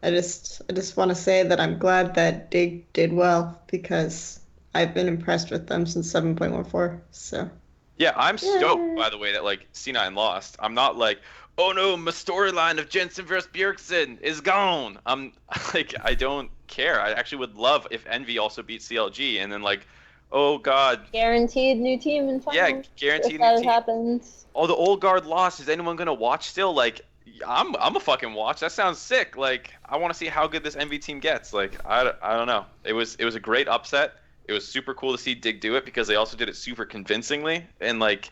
I just want to say that I'm glad that Dig did well, because I've been impressed with them since 7.14. So. Yeah, I'm stoked, by the way, that like C9 lost. I'm not like, oh no, my storyline of Jensen versus Bjergsen is gone. I'm like, I don't care. I actually would love if Envy also beat CLG, and then like, oh god, guaranteed new team in finals. Yeah, guaranteed if new that team. happens. Oh, the old guard lost. Is anyone gonna watch still? Like, I'm a fucking watch. That sounds sick. Like, I want to see how good this Envy team gets. Like, I don't know. It was a great upset. It was super cool to see Dig do it, because they also did it super convincingly. And like,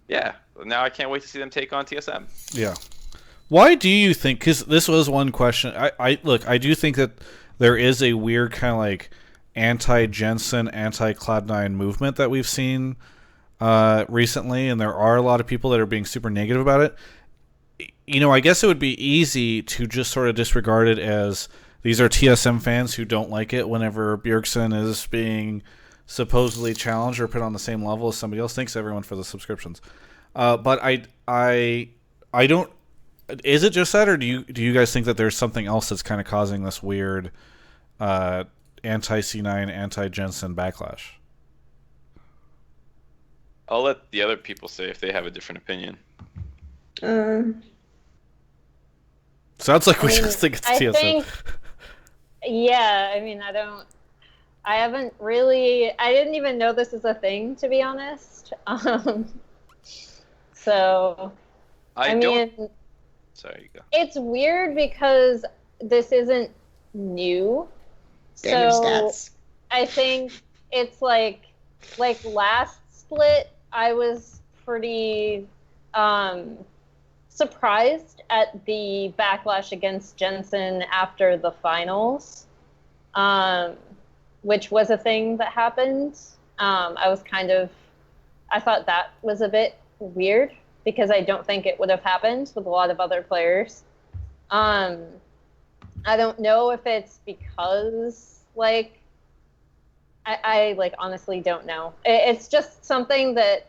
yeah, now I can't wait to see them take on TSM. Yeah. Why do you think? Because this was one question. I do think that there is a weird kind of like anti-Jensen, anti-Cloud9 movement that we've seen recently, and there are a lot of people that are being super negative about it. You know, I guess it would be easy to just sort of disregard it as these are TSM fans who don't like it whenever Bjergsen is being supposedly challenged or put on the same level as somebody else. Thanks everyone for the subscriptions. But I don't. Is it just that, or do you guys think that there's something else that's kind of causing this weird anti-C9, anti-Jensen backlash? I'll let the other people say if they have a different opinion. Sounds like we just think it's TSM. Yeah, I mean, I didn't even know this is a thing, to be honest. So, I mean, sorry, you go. It's weird because this isn't new. Standard so stats. I think it's like last split, I was pretty surprised at the backlash against Jensen after the finals, which was a thing that happened. I thought that was a bit weird, because I don't think it would have happened with a lot of other players. I don't know if it's because, like, I like, honestly don't know. It's just something that,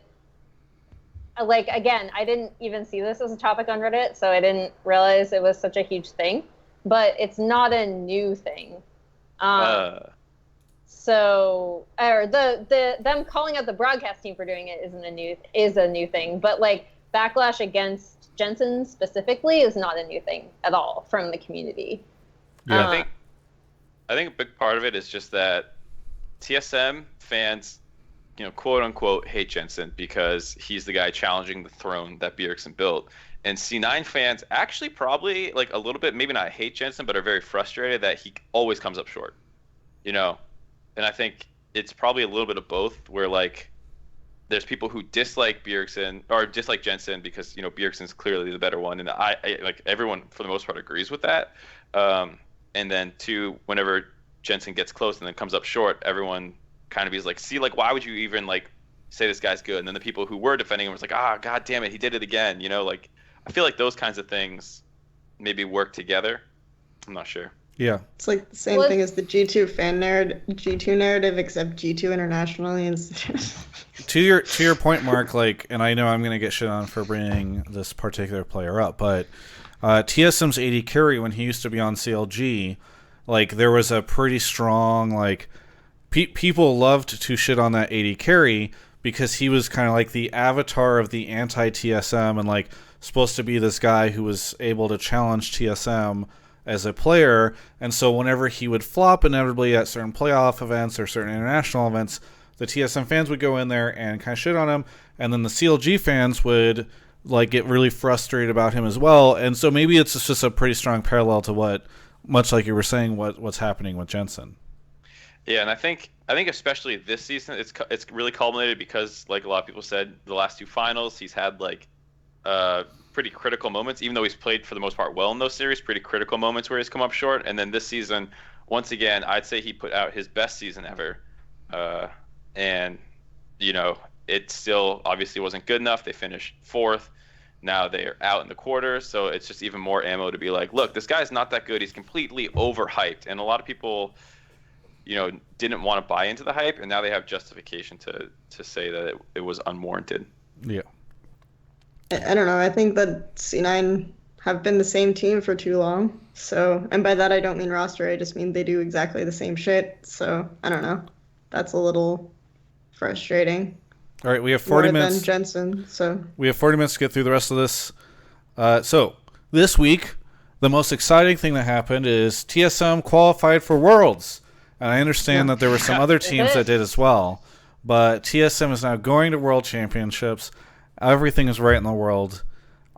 like, again, I didn't even see this as a topic on Reddit, so I didn't realize it was such a huge thing. But it's not a new thing. So, or them calling out the broadcast team for doing it is a new thing. But like, backlash against Jensen specifically is not a new thing at all from the community. Yeah, I think a big part of it is just that TSM fans, you know, quote unquote, hate Jensen because he's the guy challenging the throne that Bjergsen built. And C9 fans actually probably, like, a little bit, maybe not hate Jensen, but are very frustrated that he always comes up short, you know? And I think it's probably a little bit of both, where, like, there's people who dislike Bjergsen or dislike Jensen because, you know, Bjergsen's clearly the better one. And I like, everyone for the most part agrees with that. And then two, whenever Jensen gets close and then comes up short, everyone kind of be like, see, like, why would you even like say this guy's good? And then the people who were defending him was like, god damn it, he did it again. Like, I feel like those kinds of things maybe work together. I'm not sure. Yeah. It's like the same thing as the G2 narrative, except G2 internationally instead. To your point, Mark, like, and I know I'm going to get shit on for bringing this particular player up, but TSM's AD carry, when he used to be on CLG, like, there was a pretty strong, like, people loved to shit on that AD carry because he was kind of like the avatar of the anti-TSM and, like, supposed to be this guy who was able to challenge TSM as a player, and so whenever he would flop inevitably at certain playoff events or certain international events, the TSM fans would go in there and kind of shit on him, and then the CLG fans would like get really frustrated about him as well, and so maybe it's just a pretty strong parallel to what, much like you were saying, what's happening with Jensen. Yeah, and I think especially this season, it's really culminated because, like a lot of people said, the last two finals, he's had like pretty critical moments, even though he's played for the most part well in those series, pretty critical moments where he's come up short. And then this season, once again, I'd say he put out his best season ever. And, it still obviously wasn't good enough. They finished 4th. Now they're out in the quarters. So it's just even more ammo to be like, look, this guy's not that good. He's completely overhyped. And a lot of people, didn't want to buy into the hype. And now they have justification to say that it was unwarranted. Yeah. I don't know. I think that C9 have been the same team for too long. So, and by that I don't mean roster. I just mean they do exactly the same shit. So, I don't know. That's a little frustrating. All right, we have 40 More minutes. than Jensen. So we have 40 minutes to get through the rest of this. So this week, the most exciting thing that happened is TSM qualified for Worlds, and I understand that there were some other teams that did as well. But TSM is now going to World Championships. Everything is right in the world.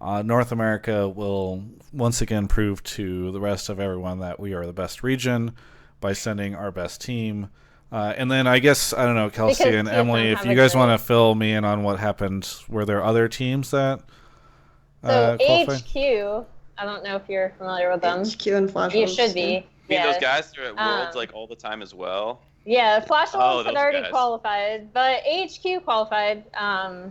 North America will once again prove to the rest of everyone that we are the best region by sending our best team. And then I guess, I don't know, Kelsey and Emily, if you guys want to fill me in on what happened, were there other teams that qualified? HQ, I don't know if you're familiar with them. HQ and Flash. You should be. I mean, those guys are at Worlds like all the time as well. Yeah, Flash Wolves had already qualified, but HQ qualified.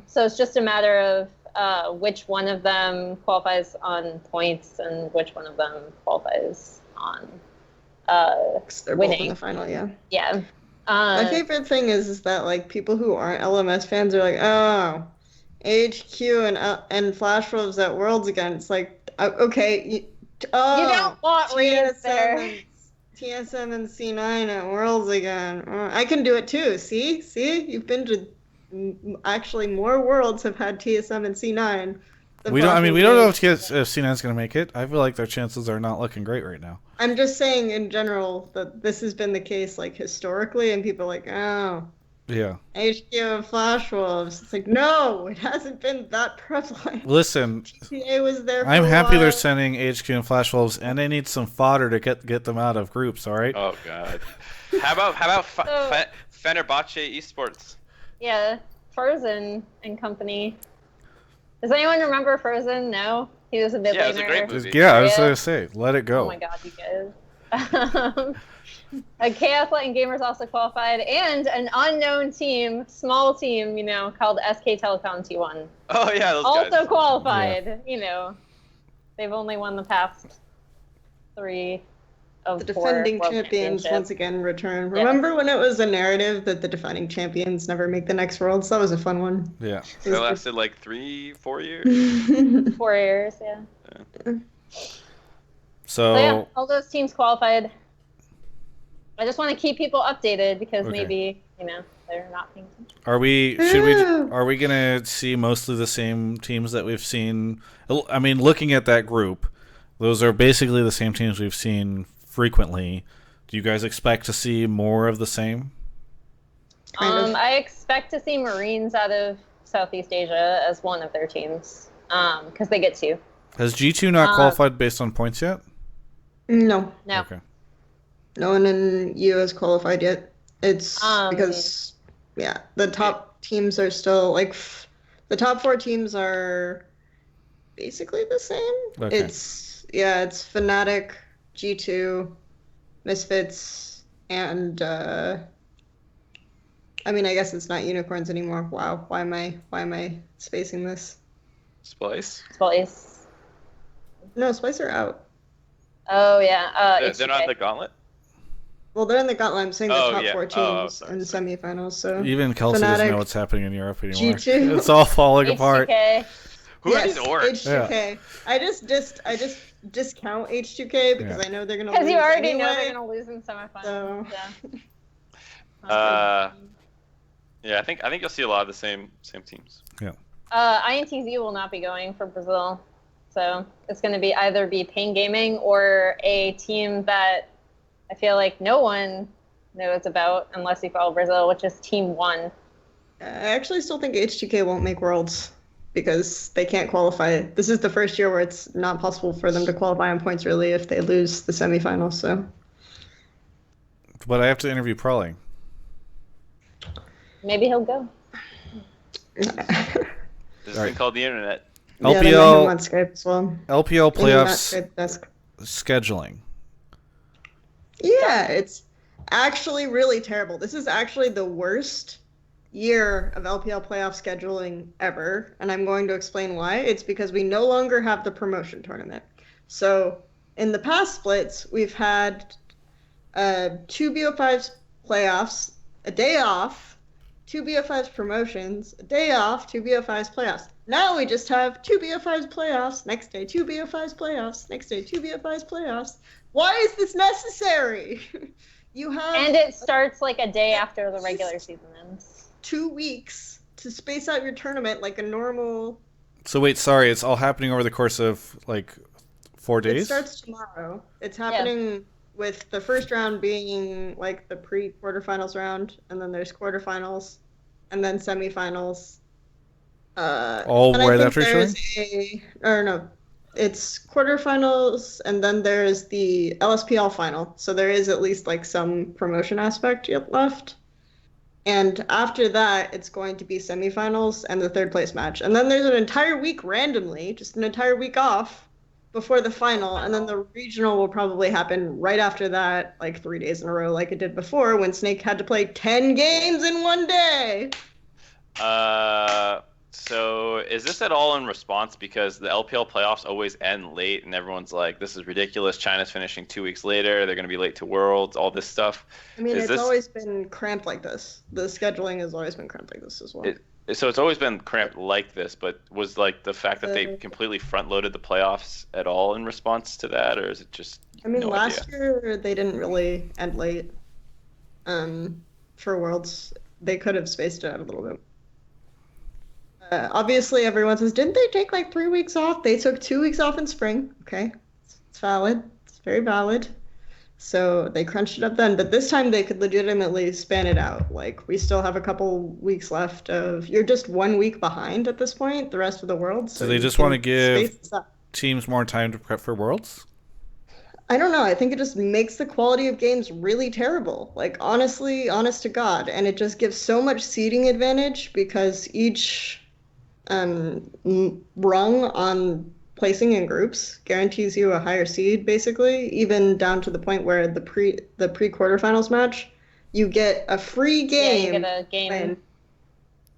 So it's just a matter of which one of them qualifies on points and which one of them qualifies on they're winning. Both in the final, yeah. Yeah. My favorite thing is that like people who aren't LMS fans are like, oh, HQ and Flash Wolves at Worlds again. It's like, okay, you don't want Riot there. TSM and C9 at Worlds again. I can do it too. See, you've been to actually more Worlds have had TSM and C9. We don't know if C9 is going to make it. I feel like their chances are not looking great right now. I'm just saying in general that this has been the case like historically, and people are like, oh, yeah, HQ and Flash Wolves. It's like, no, it hasn't been that prevalent. Listen, GTA was there. I'm happy they're sending HQ and Flash Wolves, and they need some fodder to get them out of groups. All right. Oh God. How about Fenerbahce Esports? Yeah, Frozen and company. Does anyone remember Frozen? No? He was a bit later. Yeah, it was a great movie. Yeah, I was going to say, let it go. Oh my God, you guys. KF Light and Gamers also qualified, and an unknown team, small team, called SK Telecom T1. Oh yeah, those also guys. Qualified. Yeah. They've only won the past 3 of the 4 defending champions once again return. Remember when it was a narrative that the defending champions never make the next Worlds? That was a fun one. Yeah. It lasted like 3-4 years. 4 years, yeah. So yeah, all those teams qualified. I just want to keep people updated because maybe, they're not paying attention. Are we gonna see mostly the same teams that we've seen? I mean, looking at that group, those are basically the same teams we've seen frequently. Do you guys expect to see more of the same? I expect to see Marines out of Southeast Asia as one of their teams because they get 2. Has G2 not qualified based on points yet? No. Okay. No one in EU has qualified yet. It's because, the top teams are still, the top 4 teams are basically the same. Okay. It's Fnatic, G2, Misfits, and I mean, I guess it's not unicorns anymore. Wow, why am I spacing this? Splice? Splice. No, Splice are out. Oh yeah. They're not in the gauntlet? Well, they're in the gauntlet. I'm saying the top yeah. four teams in the semifinals. So even Kelsey Fnatic, doesn't know what's happening in Europe anymore. G2. It's all falling apart. Who are these orcs? H2K. Yeah. I just discount H2K because I know they're gonna lose. Because you already anyway, know they're gonna lose in semifinals. So. Yeah, I think you'll see a lot of the same teams. Yeah. INTZ will not be going for Brazil, so it's going to either be Pain Gaming or a team that I feel like no one knows about unless you follow Brazil, which is Team 1. I actually still think H2K won't make Worlds because they can't qualify. This is the first year where it's not possible for them to qualify on points really if they lose the semifinals. So. But I have to interview Prolly. Maybe he'll go. This is thing called the internet. LPL on Skype as well. LPL playoffs scheduling. Yeah, it's actually really terrible. This is actually the worst year of LPL playoff scheduling ever, and I'm going to explain why. It's because we no longer have the promotion tournament. So in the past splits, we've had 2 BO5s playoffs, a day off, 2 BO5s promotions, a day off, 2 BO5s playoffs. Now we just have 2 BO5s playoffs, next day 2 BO5s playoffs, next day 2 BO5s playoffs. Why is this necessary? You have and it starts like a day after the regular season ends. 2 weeks to space out your tournament like a normal. So wait, sorry, it's all happening over the course of like 4 days? It starts tomorrow. It's happening with the first round being like the pre-quarterfinals round, and then there's quarterfinals, and then semifinals. All right after each other? No, it's quarterfinals, and then there's the LSPL final. So there is at least like some promotion aspect yet left. And after that, it's going to be semifinals and the third place match. And then there's an entire week randomly, just an entire week off before the final. And then the regional will probably happen right after that, like 3 days in a row, like it did before when Snake had to play 10 games in one day. So is this at all in response because the LPL playoffs always end late and everyone's like, this is ridiculous. China's finishing 2 weeks later. They're going to be late to Worlds, all this stuff. I mean, always been cramped like this. The scheduling has always been cramped like this as well. So it's always been cramped like this, but was like the fact that they completely front-loaded the playoffs at all in response to that, or is it just last year they didn't really end late for Worlds. They could have spaced it out a little bit. Obviously, everyone says, didn't they take like 3 weeks off? They took 2 weeks off in spring. Okay, it's valid. It's very valid. So they crunched it up then. But this time they could legitimately span it out. Like, we still have a couple weeks left of... You're just 1 week behind at this point, the rest of the world. So they just want to give teams more time to prep for Worlds? I don't know. I think it just makes the quality of games really terrible. Like, honestly, honest to God. And it just gives so much seeding advantage because each... rung on placing in groups guarantees you a higher seed, basically, even down to the point where the pre-quarterfinals match, you get a free game. Yeah, you get a game.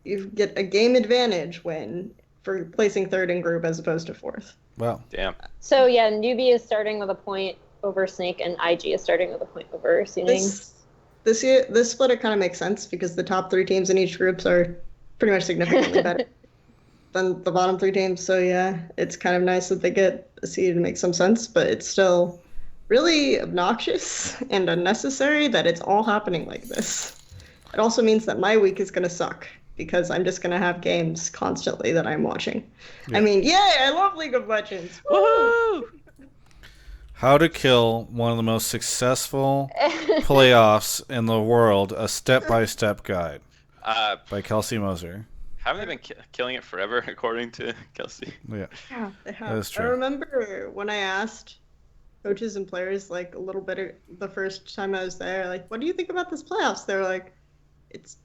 You get a game advantage for placing third in group as opposed to fourth. Wow. Damn. So yeah, Newbie is starting with a point over Snake, and IG is starting with a point over Suning. This split, it kind of makes sense because the top 3 teams in each groups are pretty much significantly better than the bottom 3 teams. So yeah, it's kind of nice that they get a seed and make some sense, but it's still really obnoxious and unnecessary that it's all happening like this. It also means that my week is going to suck because I'm just going to have games constantly that I'm watching. Yeah. I mean, yay, I love League of Legends. Woohoo! How to kill one of the most successful playoffs in the world, a step-by-step guide by Kelsey Moser. Haven't they been killing it forever, according to Kelsey? Yeah, they have. That is true. I remember when I asked coaches and players, like, a little bit the first time I was there, like, what do you think about this playoffs? They were like, it's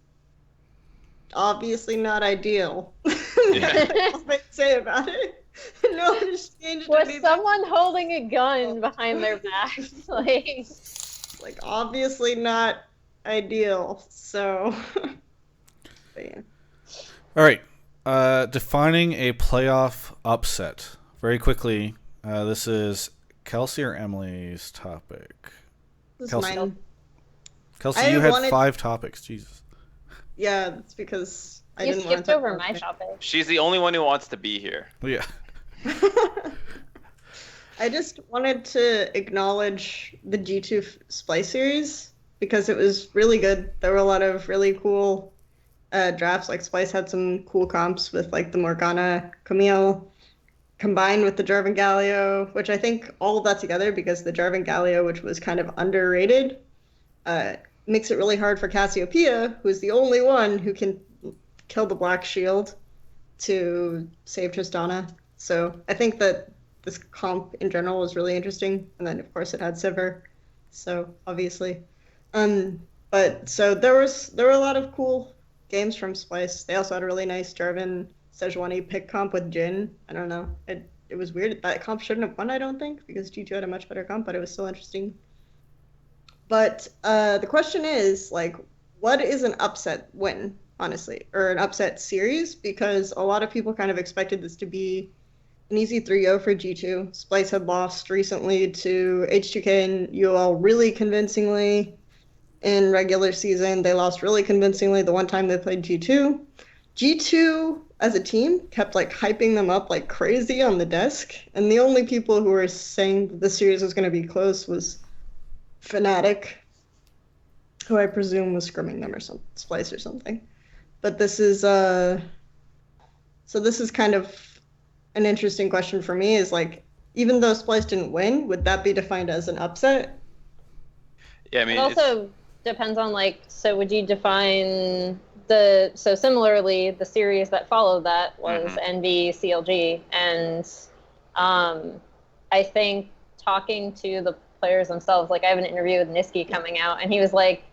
obviously not ideal. Yeah. That's all they say about it. No one has changed Was anything. someone holding a gun behind their back? Like, obviously not ideal, so... But yeah. All right. Defining a playoff upset. Very quickly, this is Kelsey or Emily's topic. This Kelsey. is mine. Kelsey, you had 5 topics. Jesus. Yeah, that's because you didn't want skipped to over my topic. She's the only one who wants to be here. Yeah. I just wanted to acknowledge the G2 Splice series because it was really good. There were a lot of really cool drafts. Like Splice had some cool comps with like the Morgana Camille combined with the Jarvan Galio, which I think all of that together, because the Jarvan Galio, which was kind of underrated, makes it really hard for Cassiopeia, who's the only one who can kill the Black Shield, to save Tristana. So I think that this comp in general was really interesting. And then of course it had Sivir. So obviously. But so there were a lot of cool games from Splice. They also had a really nice Jarvan Sejuani pick comp with Jhin. I don't know. It was weird. That comp shouldn't have won, I don't think, because G2 had a much better comp, but it was still interesting. But the question is, like, what is an upset win, honestly, or an upset series? Because a lot of people kind of expected this to be an easy 3-0 for G2. Splice had lost recently to H2K and UOL really convincingly in regular season. They lost really convincingly the one time they played G2. G2, as a team, kept, like, hyping them up like crazy on the desk. And the only people who were saying that the series was going to be close was Fnatic, who I presume was scrimming them or some Splice or something. But this is so this is kind of an interesting question for me, is like, even though Splice didn't win, would that be defined as an upset? Yeah, I mean, it also depends on, like, so would you define so similarly, the series that followed that was Envy CLG, and I think talking to the players themselves, like I have an interview with Niski coming out, and he was like,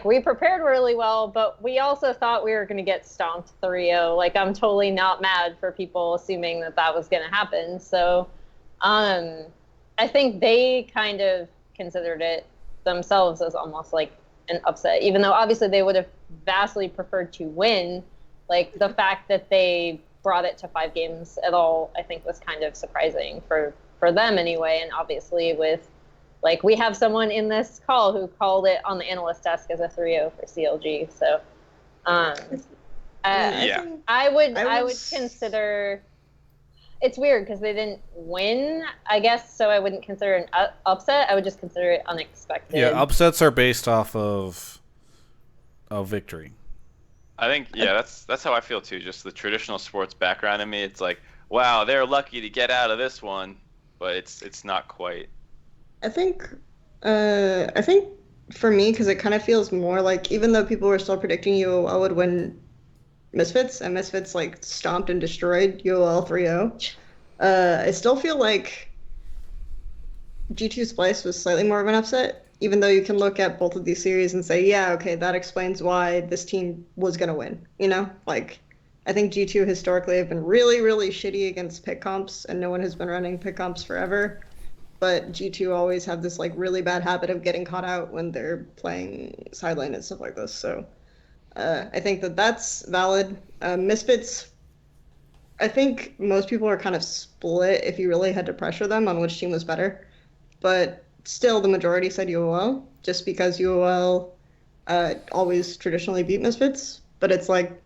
we prepared really well, but we also thought we were going to get stomped 3-0. Like, I'm totally not mad for people assuming that was going to happen. So I think they kind of considered it themselves as almost like an upset, even though obviously they would have vastly preferred to win. Like, the fact that they brought it to 5 games at all, I think, was kind of surprising for them anyway. And obviously with, like, we have someone in this call who called it on the analyst desk as a 3-0 for CLG. So I would consider, it's weird because they didn't win, I guess, so I wouldn't consider it an upset. I would just consider it unexpected. Yeah, upsets are based off of victory. I think, yeah, that's how I feel too. Just the traditional sports background in me, it's like, wow, they're lucky to get out of this one, but it's not quite. I think for me, because it kind of feels more like, even though people were still predicting UOL would win Misfits, and Misfits like stomped and destroyed UOL 3-0, I still feel like G2 Splice was slightly more of an upset, even though you can look at both of these series and say, yeah, okay, that explains why this team was going to win, you know? Like, I think G2 historically have been really, really shitty against pick comps, and no one has been running pick comps forever. But G2 always have this like really bad habit of getting caught out when they're playing sideline and stuff like this. So I think that's valid. Misfits, I think most people are kind of split if you really had to pressure them on which team was better. But still, the majority said UOL, just because UOL always traditionally beat Misfits. But it's like,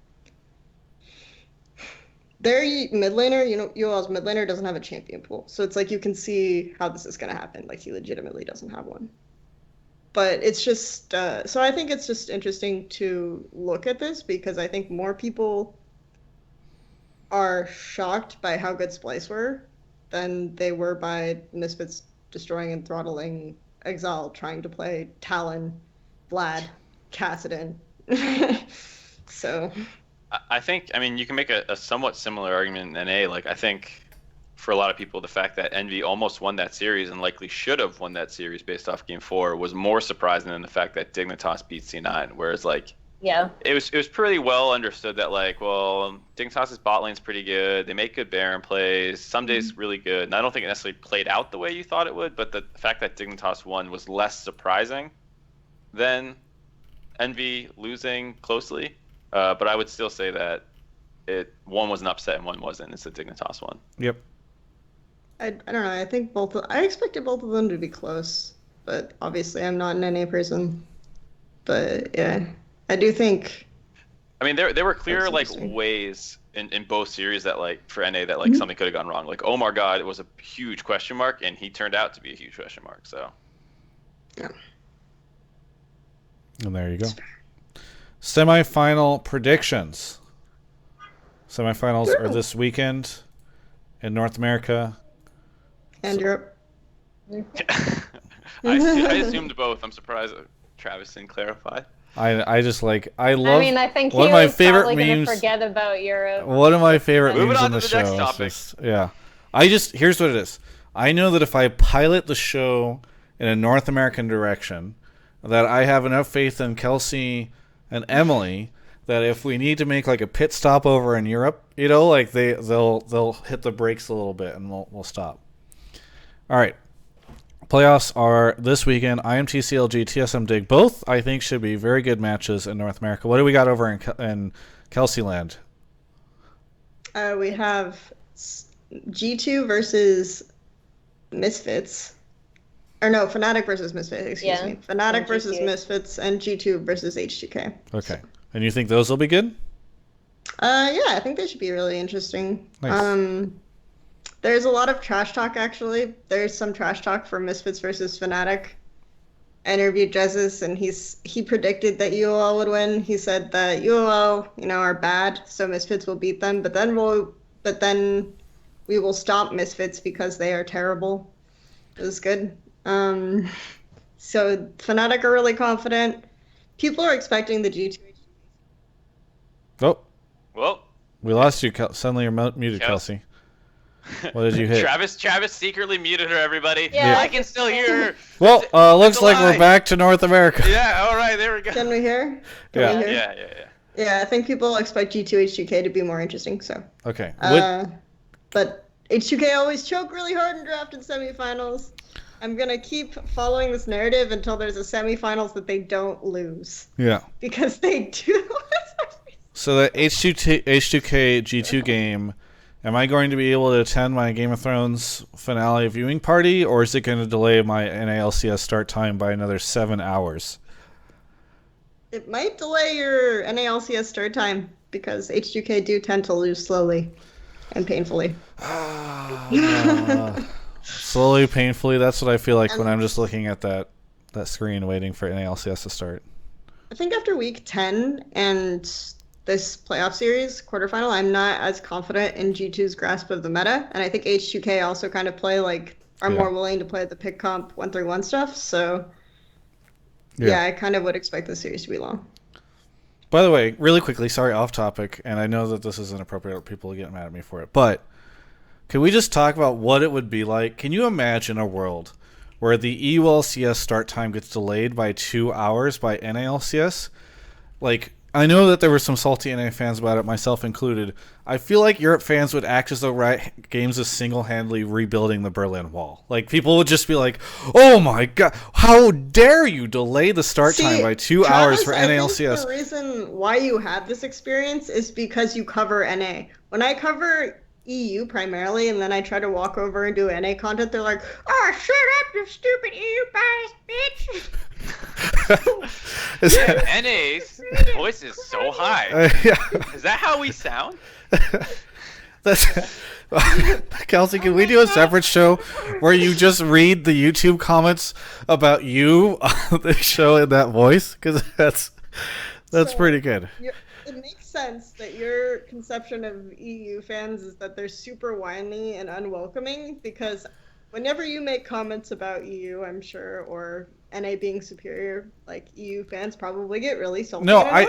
their mid laner, you know, UOL's mid laner doesn't have a champion pool. So it's like, you can see how this is going to happen. Like, he legitimately doesn't have one. But it's just, so I think it's just interesting to look at this, because I think more people are shocked by how good Splice were than they were by Misfits destroying and throttling Exile, trying to play Talon, Vlad, Kassadin. So... I think, I mean, you can make a somewhat similar argument in NA. Like, I think for a lot of people, the fact that Envy almost won that series and likely should have won that series based off Game 4 was more surprising than the fact that Dignitas beat C9. Whereas, like, yeah, it was pretty well understood that, like, well, Dignitas's bot lane's pretty good. They make good Baron plays. Some days really good. And I don't think it necessarily played out the way you thought it would, but the fact that Dignitas won was less surprising than Envy losing closely. But I would still say that one was an upset and one wasn't. It's a Dignitas one. Yep. I don't know. I think I expected both of them to be close, but obviously I'm not an NA person. But yeah, I do think. I mean, there were clear like ways in both series that like for NA that like something could have gone wrong. Like Omar God, it was a huge question mark, and he turned out to be a huge question mark. So. Yeah. And there you go. Semi-final predictions. Semifinals are this weekend in North America. And Europe. I assumed both. I'm surprised Travis didn't clarify. I just like I love. I mean, I think one he of my was favorite probably memes. Gonna forget about Europe. One of my favorite Moving memes on on the to the next show. topic. Just, yeah, here's what it is. I know that if I pilot the show in a North American direction, that I have enough faith in Kelsey and Emily that if we need to make like a pit stop over in Europe, like they'll hit the brakes a little bit and we'll stop. All right. Playoffs are this weekend. IMT CLG, TSM Dig, both I think should be very good matches in North America. What do we got over in Kelsey Land? We have G2 versus Misfits. Or no, Fnatic versus Misfits, excuse me. Fnatic versus Misfits and G2 versus H2K. Okay. And you think those will be good? Yeah, I think they should be really interesting. Nice. There's a lot of trash talk, actually. There's some trash talk for Misfits versus Fnatic. I interviewed Jesus, and he predicted that UOL would win. He said that UOL, are bad, so Misfits will beat them, but then we will stop Misfits because they are terrible. It was good. So Fnatic are really confident. People are expecting the G2. Oh. Well. We lost you. Suddenly you're muted, Kelsey. What did you hit? Travis secretly muted her, everybody. Yeah. I can still hear her. Well, looks like we're back to North America. Yeah, all right, there we go. Can we hear? Yeah. Yeah, I think people expect G2 H2K to be more interesting, so. Okay. But H2K always choke really hard in draft and semifinals. I'm going to keep following this narrative until there's a semifinals that they don't lose. Yeah. Because they do. So that H2K G2 game, am I going to be able to attend my Game of Thrones finale viewing party, or is it going to delay my NA LCS start time by another 7 hours? It might delay your NA LCS start time, because H2K do tend to lose slowly and painfully. Slowly, painfully, that's what I feel like when I'm just looking at that screen waiting for NA LCS to start. I think after week 10 and this playoff series quarterfinal, I'm not as confident in G2's grasp of the meta, and I think H2K also kind of are more willing to play the pick comp 1-3-1 stuff. So yeah, I kind of would expect the series to be long. By the way, really quickly, sorry, off topic, and I know that this is inappropriate. People get mad at me for it, but can we just talk about what it would be like? Can you imagine a world where the EU LCS start time gets delayed by 2 hours by NA LCS? Like, I know that there were some salty NA fans about it, myself included. I feel like Europe fans would act as though Riot Games is single-handedly rebuilding the Berlin Wall. Like, people would just be like, oh my god, how dare you delay the start time by 2 hours for NA LCS? The reason why you have this experience is because you cover NA. When I cover EU primarily, and then I try to walk over and do NA content, they're like, oh, shut up, you stupid EU bias bitch! NA's voice is so high. Is that how we sound? Kelsey, can we do a separate show where you just read the YouTube comments about you on the show in that voice? Because that's pretty good. It makes sense that your conception of EU fans is that they're super whiny and unwelcoming, because whenever you make comments about EU, I'm sure, or NA being superior, like, EU fans probably get really salty. No, I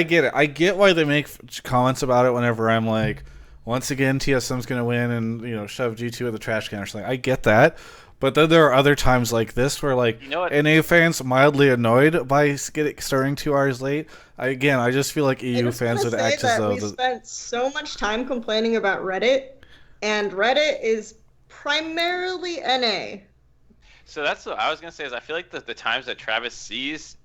get it. I get why they make comments about it whenever I'm like, once again, TSM's going to win and, shove G2 at the trash can or something. I get that. But then there are other times like this where, like, NA fans mildly annoyed by starting 2 hours late. I just feel like EU fans would act as though... We spent so much time complaining about Reddit, and Reddit is primarily NA. So that's what I was going to say, is I feel like the times that Travis sees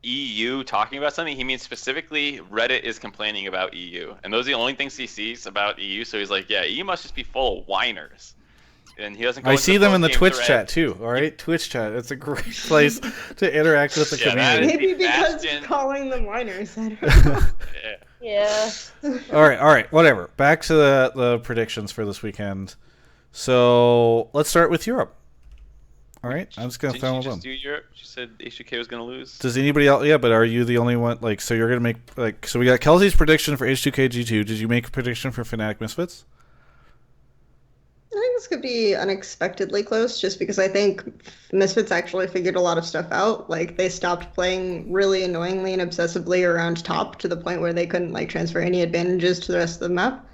EU talking about something, he means specifically Reddit is complaining about EU, and those are the only things he sees about EU. So he's like, yeah, EU must just be full of whiners. And he doesn't. I see them in the Twitch chat too. All right, Twitch chat. It's a great place to interact with the community. Maybe because calling them whiners. Yeah. All right, whatever. Back to the predictions for this weekend. So let's start with Europe. All right, I'm just gonna throw them. Just do Europe. She said H2K was gonna lose. Does anybody else? Yeah, but are you the only one? Like, so you're gonna make like. So we got Kelsey's prediction for H2K G2. Did you make a prediction for Fnatic Misfits? I think this could be unexpectedly close, just because I think Misfits actually figured a lot of stuff out. Like, they stopped playing really annoyingly and obsessively around top to the point where they couldn't like transfer any advantages to the rest of the map,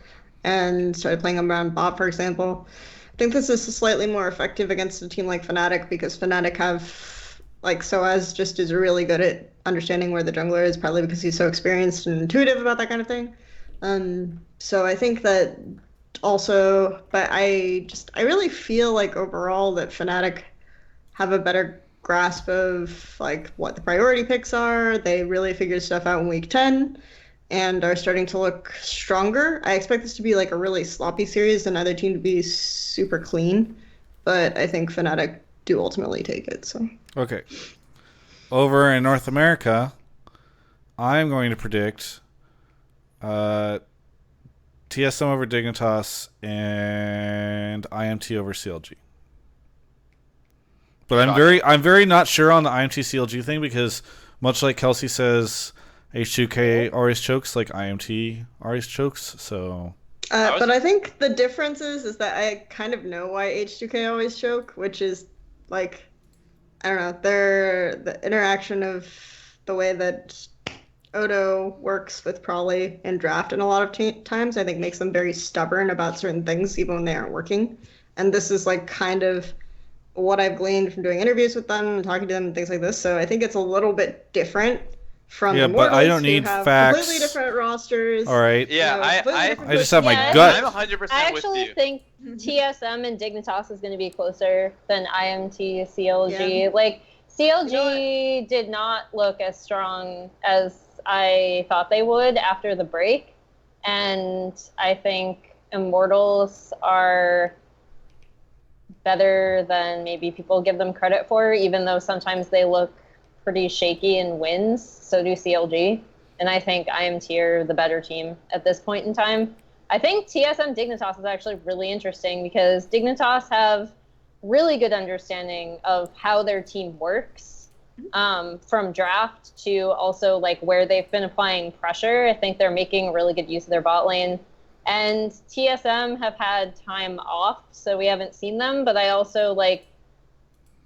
and started playing around bot, for example. I think this is slightly more effective against a team like Fnatic, because Fnatic have like Soaz just is really good at understanding where the jungler is, probably because he's so experienced and intuitive about that kind of thing. So I think that. Also, but I really feel like overall that Fnatic have a better grasp of like what the priority picks are. They really figured stuff out in week 10 and are starting to look stronger. I expect this to be like a really sloppy series and neither team to be super clean, but I think Fnatic do ultimately take it. So okay, over in North America, I'm going to predict TSM over Dignitas and IMT over CLG. But I'm very not sure on the IMT CLG thing, because much like Kelsey says, H2K always chokes, like IMT always chokes. So. But I think the difference is that I kind of know why H2K always choke, which is like, I don't know, the interaction of the way that Odo works with Probably and Draft, and a lot of times I think makes them very stubborn about certain things even when they aren't working. And this is like kind of what I've gleaned from doing interviews with them and talking to them and things like this. So I think it's a little bit different from Immortals, but I don't need facts. Completely different rosters. All right. Yeah, I just have my gut. I'm 100% with you. I actually think TSM and Dignitas is going to be closer than IMT CLG. Yeah. Like CLG did not look as strong as I thought they would after the break, and I think Immortals are better than maybe people give them credit for, even though sometimes they look pretty shaky in wins. So do CLG, and I think IMT are the better team at this point in time. I think TSM Dignitas is actually really interesting, because Dignitas have really good understanding of how their team works. From draft to also like where they've been applying pressure. I think they're making really good use of their bot lane. And TSM have had time off, so we haven't seen them, but I also like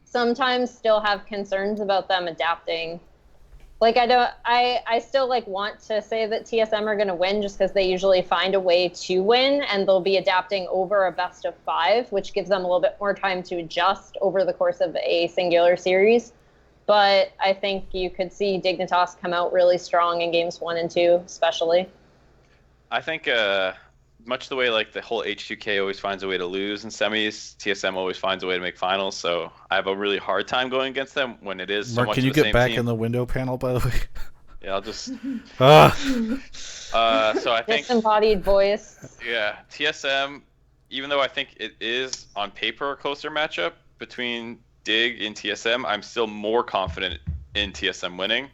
sometimes still have concerns about them adapting. Like I still like want to say that TSM are going to win, just because they usually find a way to win, and they'll be adapting over a best of 5, which gives them a little bit more time to adjust over the course of a singular series. But I think you could see Dignitas come out really strong in games 1 and 2, especially. I think much the way like the whole H2K always finds a way to lose in semis, TSM always finds a way to make finals. So I have a really hard time going against them when it is so Mark, much can you of the get same back team. in the window panel, by the way? Yeah, I'll just. So I think disembodied voice. Yeah, TSM. Even though I think it is on paper a closer matchup between Dig and TSM, I'm still more confident in TSM winning.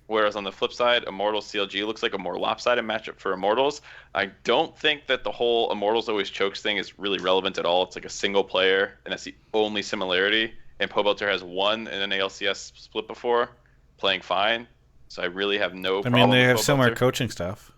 Whereas on the flip side, Immortals CLG looks like a more lopsided matchup for Immortals. I don't think that the whole Immortals always chokes thing is really relevant at all. It's like a single player, and that's the only similarity. And Pobelter has won in an ALCS split before, playing fine. So I really have no problem. I mean, they have with similar Pobelter. coaching staff.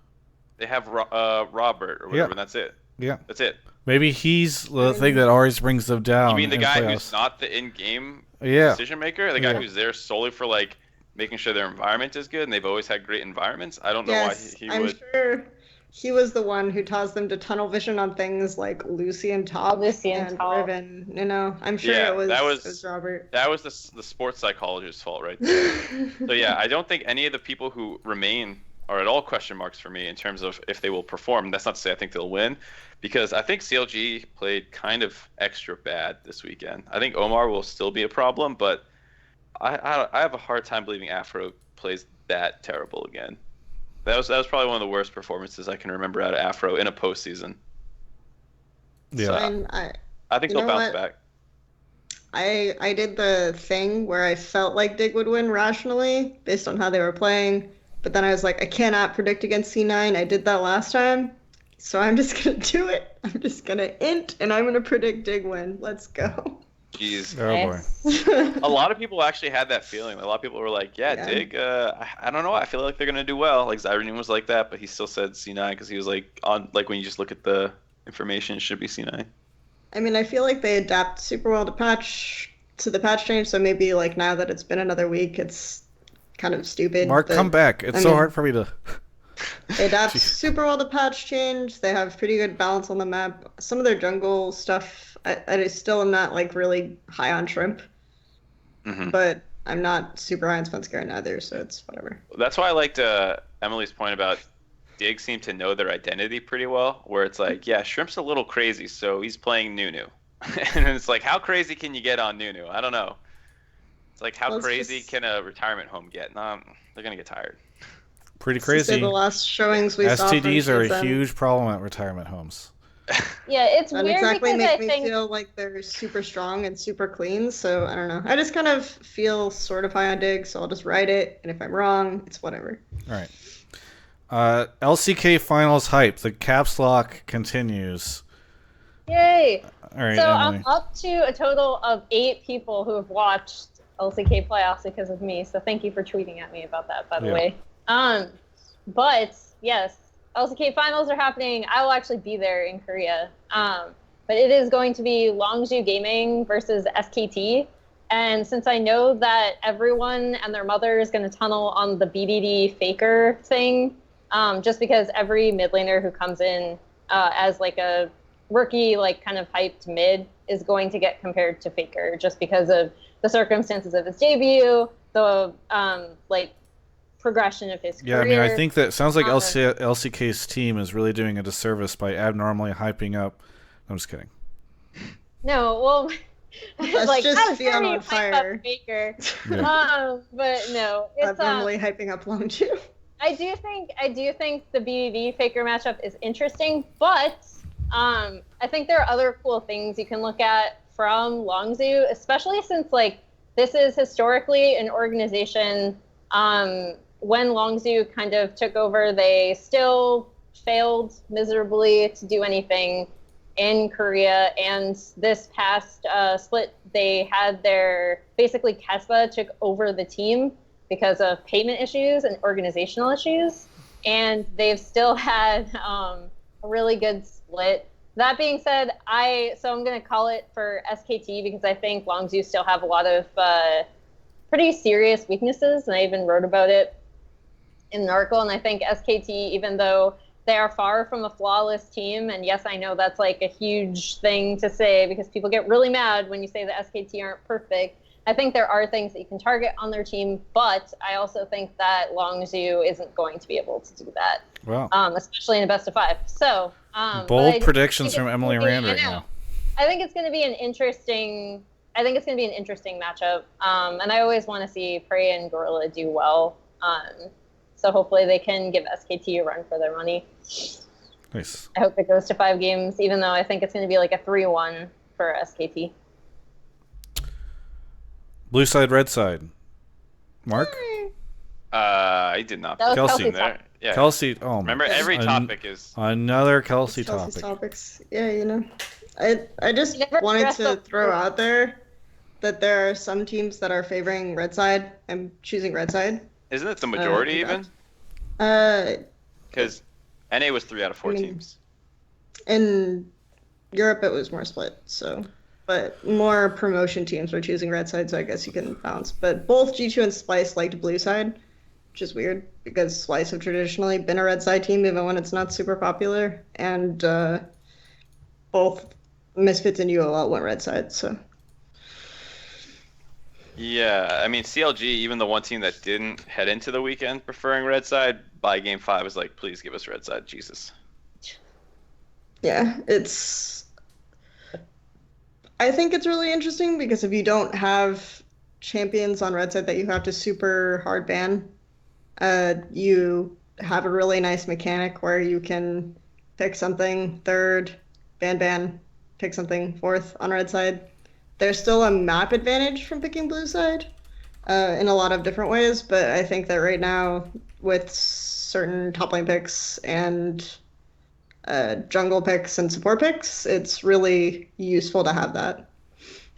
They have Robert or whatever, and that's it. Yeah. That's it. Maybe he's the thing that always brings them down. You mean the guy playoffs. who's not the in-game decision maker? The guy who's there solely for like making sure their environment is good, and they've always had great environments? I don't know why he would. I'm sure he was the one who taught them to tunnel vision on things like Lucy and Top and Riven. You know, I'm sure it was Robert. That was the sports psychologist's fault right there. So yeah, I don't think any of the people who remain are at all question marks for me in terms of if they will perform. That's not to say I think they'll win, because I think CLG played kind of extra bad this weekend. I think Omar will still be a problem, but I have a hard time believing Afro plays that terrible again. That was probably one of the worst performances I can remember out of Afro in a postseason. Yeah. So, I think they'll bounce back. I did the thing where I felt like Dig would win rationally based on how they were playing, but then I was like, I cannot predict against C9. I did that last time, so I'm just gonna do it. I'm just gonna int, and I'm gonna predict Dig win. Let's go. Jeez. Oh boy. A lot of people actually had that feeling. A lot of people were like, yeah. Dig, I don't know. I feel like they're going to do well. Like, Zyrene was like that, but he still said C9 because he was like, when you just look at the information, it should be C9. I mean, I feel like they adapt super well to the patch change, so maybe, like, now that it's been another week, it's kind of stupid. Mark, come back. It's so hard for me to... They adapt super well to patch change. They have pretty good balance on the map. Some of their jungle stuff, I still am not like really high on Shrimp, but I'm not super high on Svenskeren either, so it's whatever. That's why I liked Emily's point about Dig seem to know their identity pretty well, where it's like, yeah, Shrimp's a little crazy, so he's playing Nunu. And it's like, how crazy can you get on Nunu? I don't know. It's like, how crazy can a retirement home get? No, they're going to get tired. Pretty crazy. The last showings we STDs saw are a huge problem at retirement homes. Yeah, it's that weird exactly because make I me think feel like they're super strong and super clean, so I don't know. I just kind of feel sort of high on Dig, so I'll just write it, and if I'm wrong, it's whatever. All right. LCK Finals hype. The caps lock continues. Yay! All right, so Emily. I'm up to a total of 8 people who have watched LCK playoffs because of me, so thank you for tweeting at me about that, by the way. But yes, LCK finals are happening. I will actually be there in Korea. But it is going to be Longzhu Gaming versus SKT. And since I know that everyone and their mother is going to tunnel on the BDD Faker thing, just because every mid laner who comes in as like a rookie, like kind of hyped mid, is going to get compared to Faker just because of the circumstances of his debut, the like progression of his career. Yeah, I mean, I think that sounds like LCK's team is really doing a disservice by abnormally hyping up. I'm just kidding. No, well, Let's like just be on fire. Faker. Yeah. But no, it's abnormally hyping up Longzhu. I do think the BDD Faker matchup is interesting, but I think there are other cool things you can look at from Longzhu, especially since like this is historically an organization. When Longzhu kind of took over, they still failed miserably to do anything in Korea. And this past split, they had basically Kesba took over the team because of payment issues and organizational issues. And they've still had a really good split. That being said, I'm going to call it for SKT because I think Longzhu still have a lot of pretty serious weaknesses, and I even wrote about it in an article. And I think SKT, even though they are far from a flawless team, and yes, I know that's like a huge thing to say because people get really mad when you say that SKT aren't perfect. I think there are things that you can target on their team, but I also think that Longzhu isn't going to be able to do that. Wow. Especially in a best of 5. So bold predictions from Emily Rand right now. I think it's going to be an interesting matchup. And I always want to see Prey and Gorilla do well. So hopefully they can give SKT a run for their money. Nice. I hope it goes to 5 games, even though I think it's going to be like a 3-1 for SKT. Blue side, red side. Mark? I did not. That was Kelsey there. Yeah. Kelsey, oh my. Remember, every topic is another Kelsey Kelsey's topic. Topics. Yeah, you know. I just wanted to throw out there that there are some teams that are favoring red side. I'm choosing red side. Isn't it the majority even? Because NA was 3 out of 4 teams. In Europe, it was more split. So, but more promotion teams were choosing red side, so I guess you can bounce. But both G2 and Splice liked blue side, which is weird because Splice have traditionally been a red side team, even when it's not super popular. And both Misfits and UOL went red side. So. Yeah, I mean, CLG, even the one team that didn't head into the weekend preferring red side, by game 5 was like, please give us red side, Jesus. Yeah, I think it's really interesting because if you don't have champions on red side that you have to super hard ban, you have a really nice mechanic where you can pick something third, ban, pick something fourth on red side. There's still a map advantage from picking blue side in a lot of different ways, but I think that right now with certain top lane picks and jungle picks and support picks, it's really useful to have that.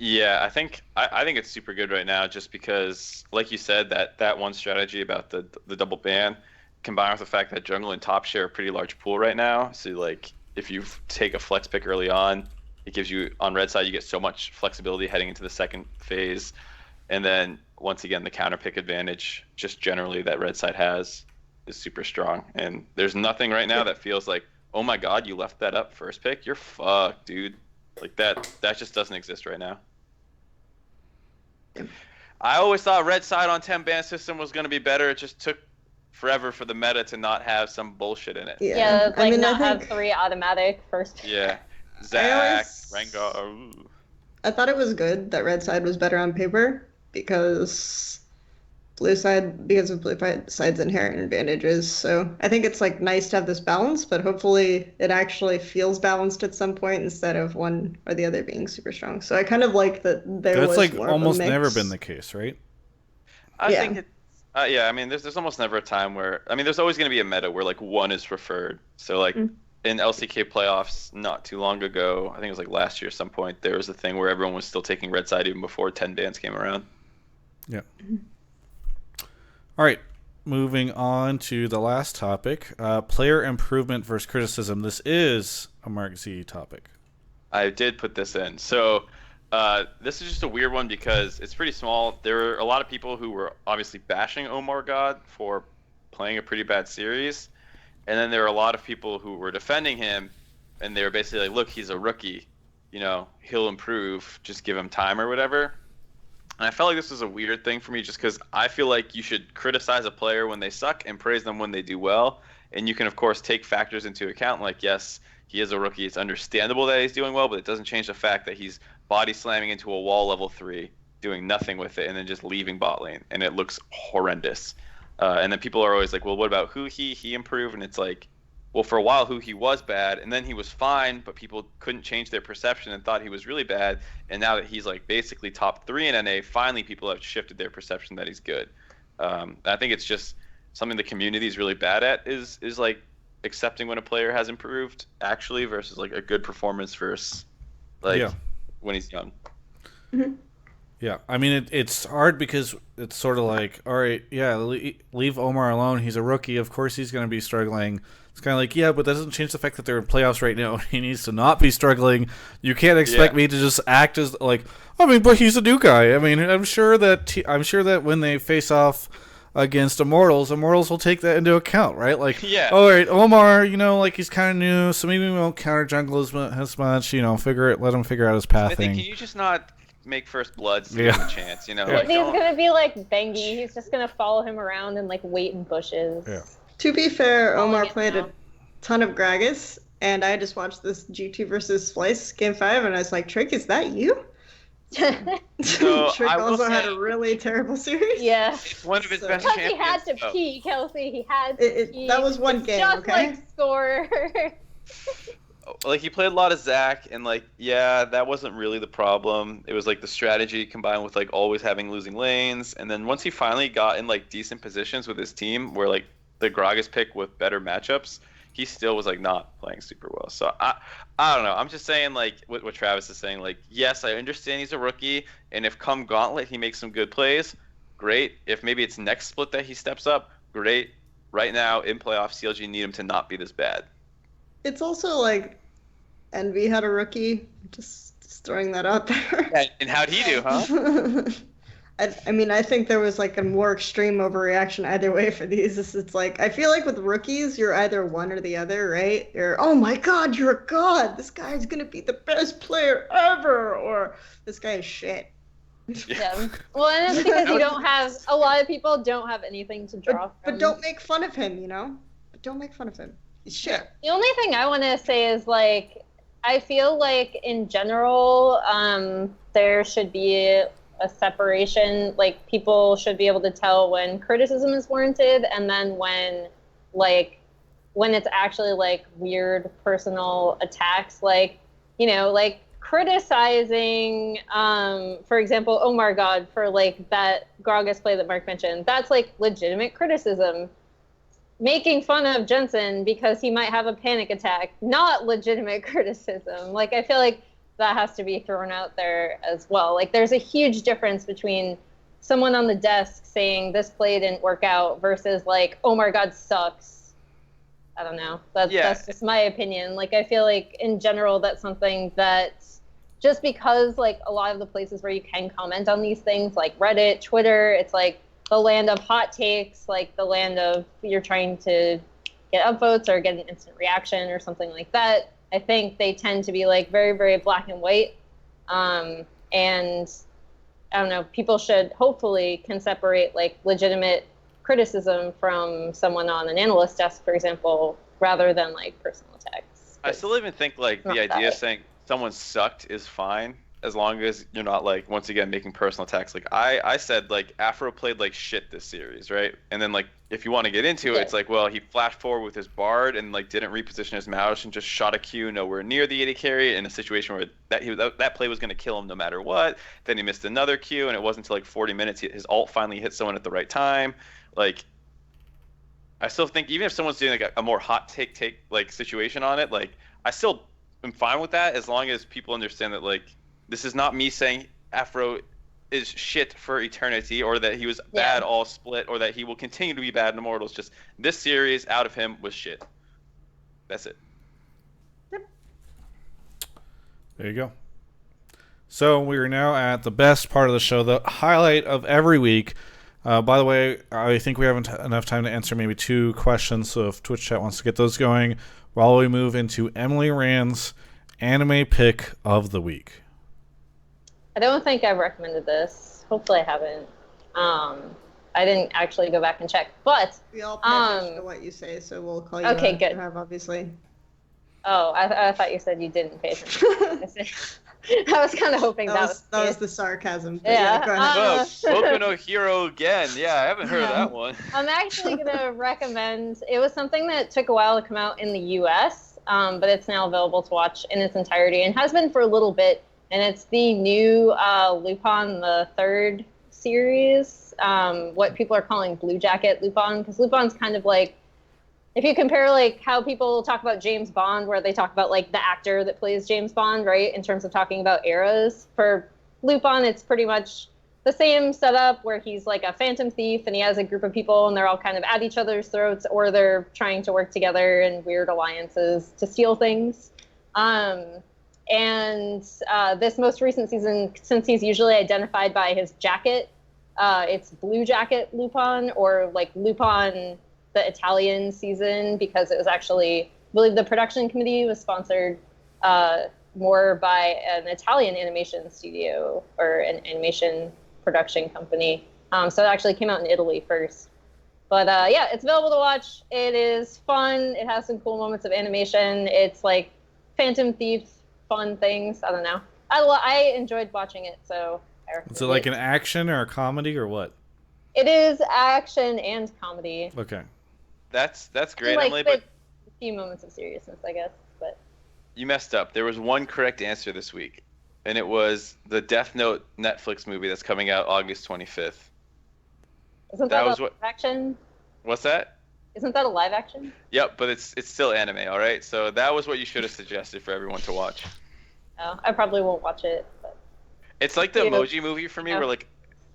Yeah, I think it's super good right now just because, like you said, that one strategy about the double ban combined with the fact that jungle and top share a pretty large pool right now. So like if you take a flex pick early on, it gives you on red side you get so much flexibility heading into the second phase, and then once again the counter pick advantage just generally that red side has is super strong. And there's nothing right now that feels like, oh my god, you left that up first pick, you're fucked, dude. Like that just doesn't exist right now. I always thought red side on 10 ban system was going to be better. It just took forever for the meta to not have some bullshit in it. Yeah, like not have 3 automatic first. Yeah. Zach, Rengar. I thought it was good that red side was better on paper because of blue side's inherent advantages. So I think it's like nice to have this balance, but hopefully it actually feels balanced at some point instead of one or the other being super strong. So I kind of like that there was like more almost of a mix. never been the case, right? I think it's I mean there's almost never a time where there's always going to be a meta where like one is preferred. So like in LCK playoffs not too long ago, I think it was like last year at some point, there was a thing where everyone was still taking red side even before 10 bans came around. Yeah. All right, moving on to the last topic, player improvement versus criticism. This is a Mark Z topic. I did put this in. So this is just a weird one because it's pretty small. There are a lot of people who were obviously bashing Omar God for playing a pretty bad series. And then there are a lot of people who were defending him, and they were basically like, look, he's a rookie. You know, he'll improve. Just give him time or whatever. And I felt like this was a weird thing for me just because I feel like you should criticize a player when they suck and praise them when they do well. And you can, of course, take factors into account. Like, yes, he is a rookie. It's understandable that he's doing well, but it doesn't change the fact that he's body slamming into a wall level 3, doing nothing with it, and then just leaving bot lane. And it looks horrendous. And then people are always like, well, what about he improved? And it's like, well, for a while, he was bad, and then he was fine, but people couldn't change their perception and thought he was really bad. And now that he's like basically top 3 in NA, finally people have shifted their perception that he's good. I think it's just something the community is really bad at is like accepting when a player has improved actually versus like a good performance versus like when he's young. Mm-hmm. Yeah, I mean, it's hard because it's sort of like, all right, yeah, leave Omar alone. He's a rookie. Of course he's going to be struggling. It's kind of like, yeah, but that doesn't change the fact that they're in playoffs right now. He needs to not be struggling. You can't expect me to just act as like, I mean, but he's a new guy. I mean, I'm sure that when they face off against Immortals will take that into account, right? Like, all right, Omar, like he's kind of new, so maybe we won't counter jungle as much. Let him figure out his pathing. I think, can you just not make first bloods to give him a chance, Like, he's gonna be like Bengi. He's just gonna follow him around and like wait in bushes. Yeah. To be fair, Omar played a ton of Gragas, and I just watched this G2 versus Splice game 5, and I was like, Trick, is that you? So Trick also had a really terrible series. Yeah. One of his best because champions. He had to pee, Kelsey. He had to pee. That was one game, just okay? like score. Like, he played a lot of Zac, and like, that wasn't really the problem. It was like the strategy combined with like always having losing lanes, and then once he finally got in like decent positions with his team where like the Gragas pick with better matchups, he still was like not playing super well. So I don't know. I'm just saying like what Travis is saying. Like, yes, I understand he's a rookie, and if come Gauntlet he makes some good plays, great. If maybe it's next split that he steps up, great. Right now in playoffs, CLG need him to not be this bad. It's also like Envy had a rookie. Just throwing that out there. And how'd he do, huh? I mean, I think there was like a more extreme overreaction either way for these. It's like, I feel like with rookies, you're either one or the other, right? You're, oh my god, you're a god. This guy's going to be the best player ever. Or this guy is shit. Yeah. Well, and it's because you don't have, a lot of people don't have anything to draw from. But don't make fun of him, But don't make fun of him. He's shit. The only thing I want to say is like, I feel like in general, there should be a separation. Like, people should be able to tell when criticism is warranted, and then when it's actually like weird personal attacks, like, like criticizing, for example, oh my god, for like that Gragas play that Mark mentioned. That's like legitimate criticism. Making fun of Jensen because he might have a panic attack, not legitimate criticism. Like, I feel like that has to be thrown out there as well. Like, there's a huge difference between someone on the desk saying this play didn't work out versus like, oh my god, sucks. I don't know. That's just my opinion. Like, I feel like in general that's something that, just because like a lot of the places where you can comment on these things, like Reddit, Twitter, it's like the land of hot takes, like the land of you're trying to get upvotes or get an instant reaction or something like that. I think they tend to be like very, very black and white. And I don't know, people should hopefully can separate like legitimate criticism from someone on an analyst desk, for example, rather than like personal attacks. I still even think like the idea of saying someone sucked is fine, as long as you're not like, once again, making personal attacks. Like I said, like Afro played like shit this series, right? And then like if you want to get into it, it's like, well, he flashed forward with his bard and like didn't reposition his mouse and just shot a Q nowhere near the AD carry in a situation where that play was going to kill him no matter what. Then he missed another Q, and it wasn't until like 40 minutes his ult finally hit someone at the right time. Like, I still think even if someone's doing like a more hot take like situation on it, like I still am fine with that, as long as people understand that like this is not me saying Afro is shit for eternity, or that he was bad all split, or that he will continue to be bad in Immortals. Just this series out of him was shit. That's it. There you go. So we are now at the best part of the show, the highlight of every week. By the way, I think we haven't enough time to answer maybe 2 questions, so if Twitch chat wants to get those going, while we move into Emily Rand's anime pick of the week. I don't think I've recommended this. Hopefully I haven't. I didn't actually go back and check, but we all pay attention to what you say, so we'll call you. Okay, good. Have, obviously. Oh, I thought you said you didn't pay attention. I was kind of hoping that was the sarcasm. Yeah. Go ahead. Boku no Hero again. Yeah, I haven't heard of that one. I'm actually gonna recommend. It was something that took a while to come out in the U.S., but it's now available to watch in its entirety and has been for a little bit. And it's the new Lupin the Third series, what people are calling Blue Jacket Lupin, because Lupin's kind of like, if you compare like how people talk about James Bond, where they talk about like the actor that plays James Bond, right, in terms of talking about eras, for Lupin it's pretty much the same setup, where he's like a phantom thief and he has a group of people and they're all kind of at each other's throats, or they're trying to work together in weird alliances to steal things. And this most recent season, since he's usually identified by his jacket, it's Blue Jacket Lupin, or like Lupin the Italian season, because it was actually, I believe the production committee was sponsored more by an Italian animation studio or an animation production company. So it actually came out in Italy first. But yeah, it's available to watch. It is fun. It has some cool moments of animation. It's like Phantom Thief fun things. I don't know. I enjoyed watching it, so I recommend it. Is it like an action or a comedy or what? It is action and comedy. Okay. That's great, like, Emily, but a few moments of seriousness, I guess. But you messed up. There was one correct answer this week, and it was the Death Note Netflix movie that's coming out August 25th. Isn't that live action? What's that? Isn't that a live action? Yep, but it's still anime, all right? So that was what you should have suggested for everyone to watch. Oh, I probably won't watch it. But it's like the Emoji Movie for me, where like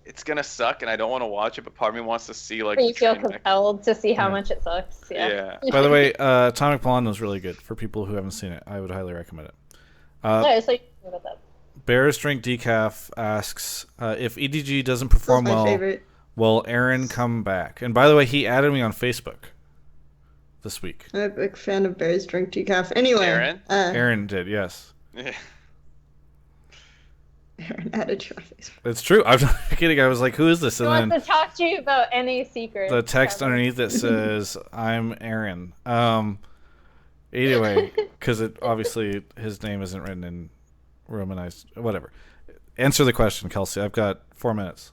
it's gonna suck and I don't want to watch it, but part of me wants to see like. But you feel compelled to see how much it sucks. Yeah. By the way, Atomic Blonde was really good. For people who haven't seen it, I would highly recommend it. So about that. Bears Drink Decaf asks if EDG doesn't perform well. Favorite. Will Aaron come back? And by the way, he added me on Facebook this week. I'm a big fan of Bears Drink Decaf. Anyway. Aaron? Aaron did, yes. Aaron added you on Facebook. It's true. I'm not kidding. I was like, who is this? He wants to talk to you about any secrets. The text underneath it says, I'm Aaron. Anyway, because it obviously his name isn't written in Romanized, whatever. Answer the question, Kelsey. I've got 4 minutes.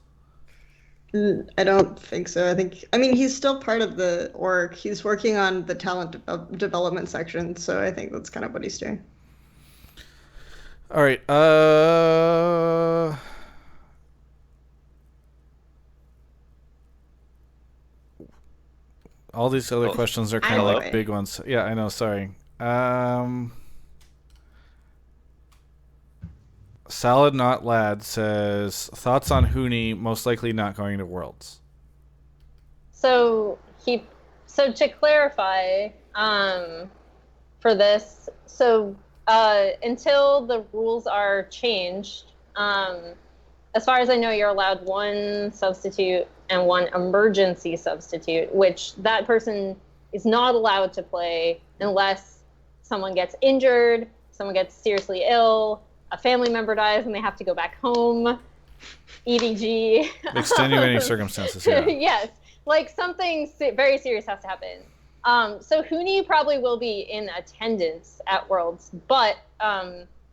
I don't think so. I mean, he's still part of the org. He's working on the talent development section, so I think that's kind of what he's doing. All right. All these other questions are kind of like big ones. Yeah, I know. Sorry. Salad Not Lad says, thoughts on Huni most likely not going to Worlds. So to clarify, for this, until the rules are changed, as far as I know, you're allowed one substitute and one emergency substitute, which that person is not allowed to play unless someone gets injured, someone gets seriously ill, a family member dies and they have to go back home, EDG. Extenuating circumstances, yeah. Yes, like something very serious has to happen. So Huni probably will be in attendance at Worlds, but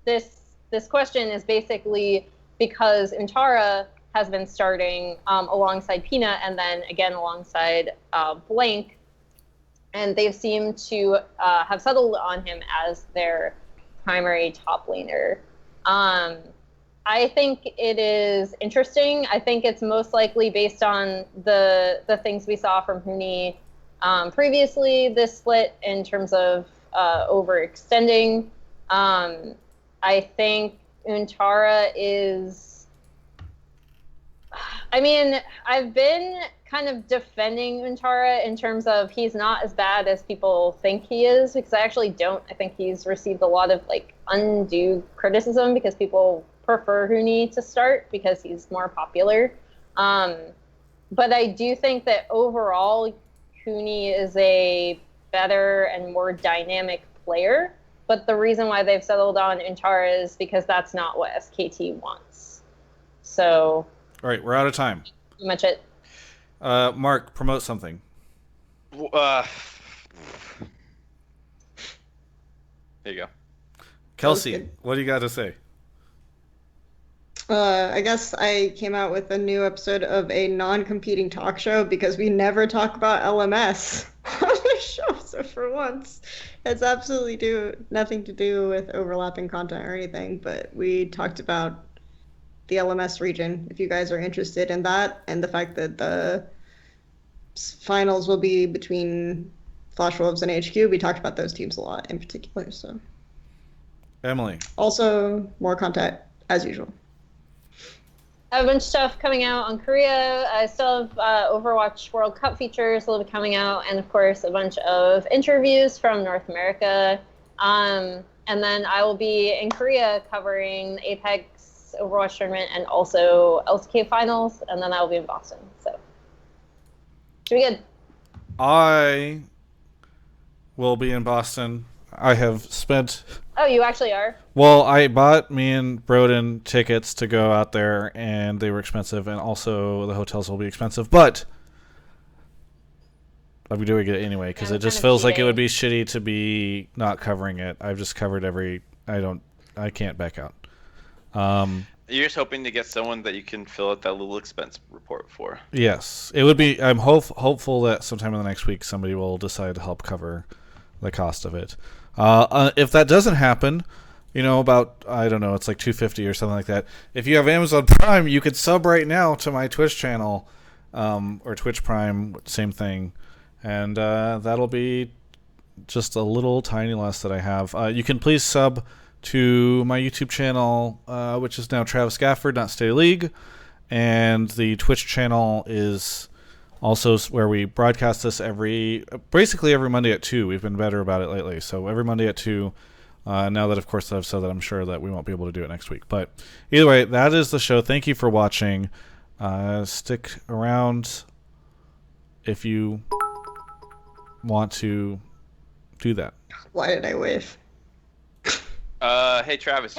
this question is basically because Untara has been starting alongside Peanut and then again alongside Blank, and they've seemed to have settled on him as their primary top laner. I think it is interesting. I think it's most likely based on the things we saw from Huni previously this split in terms of overextending. I think Untara is... I mean, I've been kind of defending Untara in terms of he's not as bad as people think he is, because I actually don't. I think he's received a lot of like undue criticism because people prefer Huni to start because he's more popular. But I do think that overall Huni is a better and more dynamic player. But the reason why they've settled on Untara is because that's not what SKT wants. So... All right, we're out of time. Pretty much it. Mark, promote something. There you go. Kelsey, what do you got to say? I guess I came out with a new episode of a non-competing talk show because we never talk about LMS on the show. So for once, it's absolutely nothing to do with overlapping content or anything, but we talked about the LMS region, if you guys are interested in that, and the fact that the finals will be between Flash Wolves and HQ. We talked about those teams a lot in particular. So, Emily. Also, more content as usual. I have a bunch of stuff coming out on Korea. I still have Overwatch World Cup features will be coming out, and of course a bunch of interviews from North America. And then I will be in Korea covering the Apex Overwatch tournament and also LCK finals, and then I will be in Boston. So should be good. I will be in Boston. I have spent... Oh, you actually are? Well, I bought me and Broden tickets to go out there, and they were expensive, and also the hotels will be expensive, but I'm doing it anyway, because it just feels like it would be shitty to be not covering it. I've just covered I can't back out. You're just hoping to get someone that you can fill out that little expense report for. Yes. It would be... I'm hopeful that sometime in the next week somebody will decide to help cover the cost of it. If that doesn't happen, about, I don't know, it's like $250 or something like that. If you have Amazon Prime, you could sub right now to my Twitch channel, or Twitch Prime, same thing. And that'll be just a little tiny less that I have. You can please sub to my YouTube channel, which is now Travis Gafford, not Stay League. And the Twitch channel is also where we broadcast this basically every Monday at 2. We've been better about it lately. So every Monday at 2. Now that, of course, I've said that, I'm sure that we won't be able to do it next week. But either way, that is the show. Thank you for watching. Stick around if you want to do that. Why did I wave? Hey, Travis.